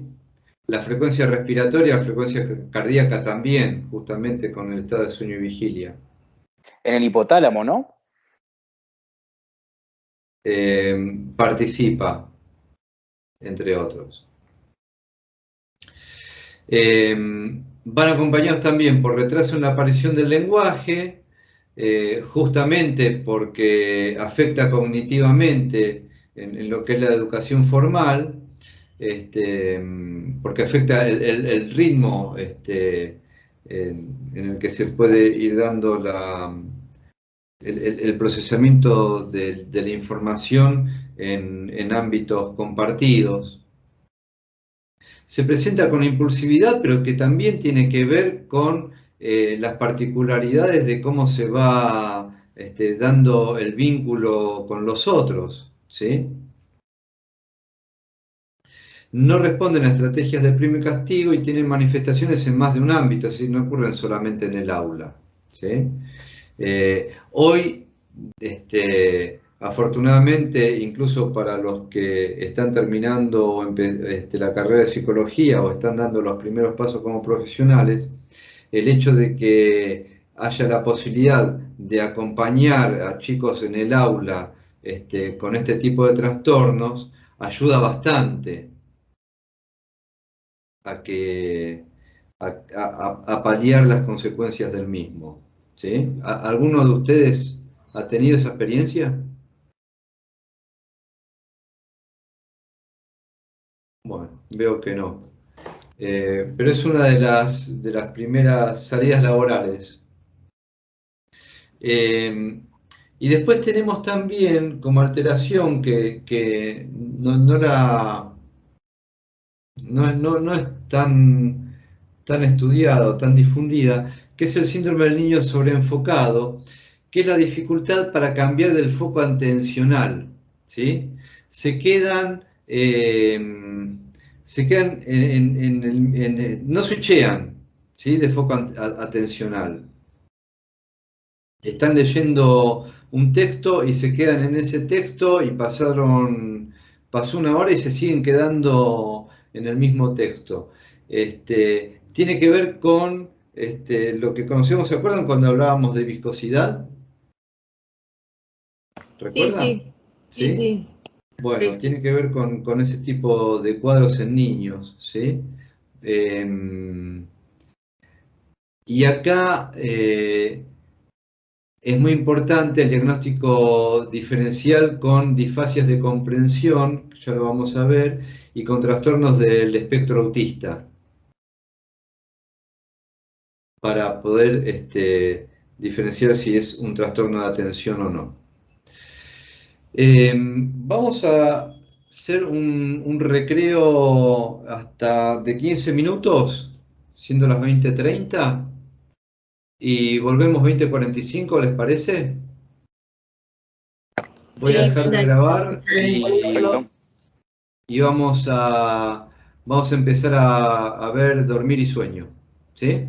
La frecuencia respiratoria, la frecuencia cardíaca también, justamente con el estado de sueño y vigilia. En el hipotálamo, ¿no? Participa, entre otros. Van acompañados también por retraso en la aparición del lenguaje, justamente porque afecta cognitivamente en lo que es la educación formal, porque afecta el ritmo en el que se puede ir dando el procesamiento de la información en ámbitos compartidos. Se presenta con impulsividad, pero que también tiene que ver con las particularidades de cómo se va dando el vínculo con los otros, ¿sí? No responden a estrategias de premio y castigo y tienen manifestaciones en más de un ámbito, es decir, no ocurren solamente en el aula, ¿sí? Hoy, afortunadamente, incluso para los que están terminando la carrera de psicología o están dando los primeros pasos como profesionales, el hecho de que haya la posibilidad de acompañar a chicos en el aula con este tipo de trastornos ayuda bastante a paliar las consecuencias del mismo, ¿sí? ¿Alguno de ustedes ha tenido esa experiencia? Bueno, veo que no. Pero es una de las primeras salidas laborales. Y después tenemos también como alteración que no es tan estudiada, tan difundida, que es el síndrome del niño sobreenfocado, que es la dificultad para cambiar del foco atencional, ¿sí? Se quedan no switchean, ¿sí? De foco atencional. Están leyendo un texto y se quedan en ese texto y pasó una hora y se siguen quedando en el mismo texto. Tiene que ver con lo que conocemos, ¿se acuerdan cuando hablábamos de viscosidad? ¿Recuerdan? Sí. Bueno, Sí. tiene que ver con ese tipo de cuadros en niños, ¿sí? Y acá es muy importante el diagnóstico diferencial con disfasias de comprensión, ya lo vamos a ver, y con trastornos del espectro autista, para poder diferenciar si es un trastorno de atención o no. Vamos a hacer un recreo hasta de 15 minutos, siendo las 20:30, y volvemos 20:45, ¿les parece? Voy a dejar de grabar y vamos a empezar a ver Dormir y Sueño, ¿sí?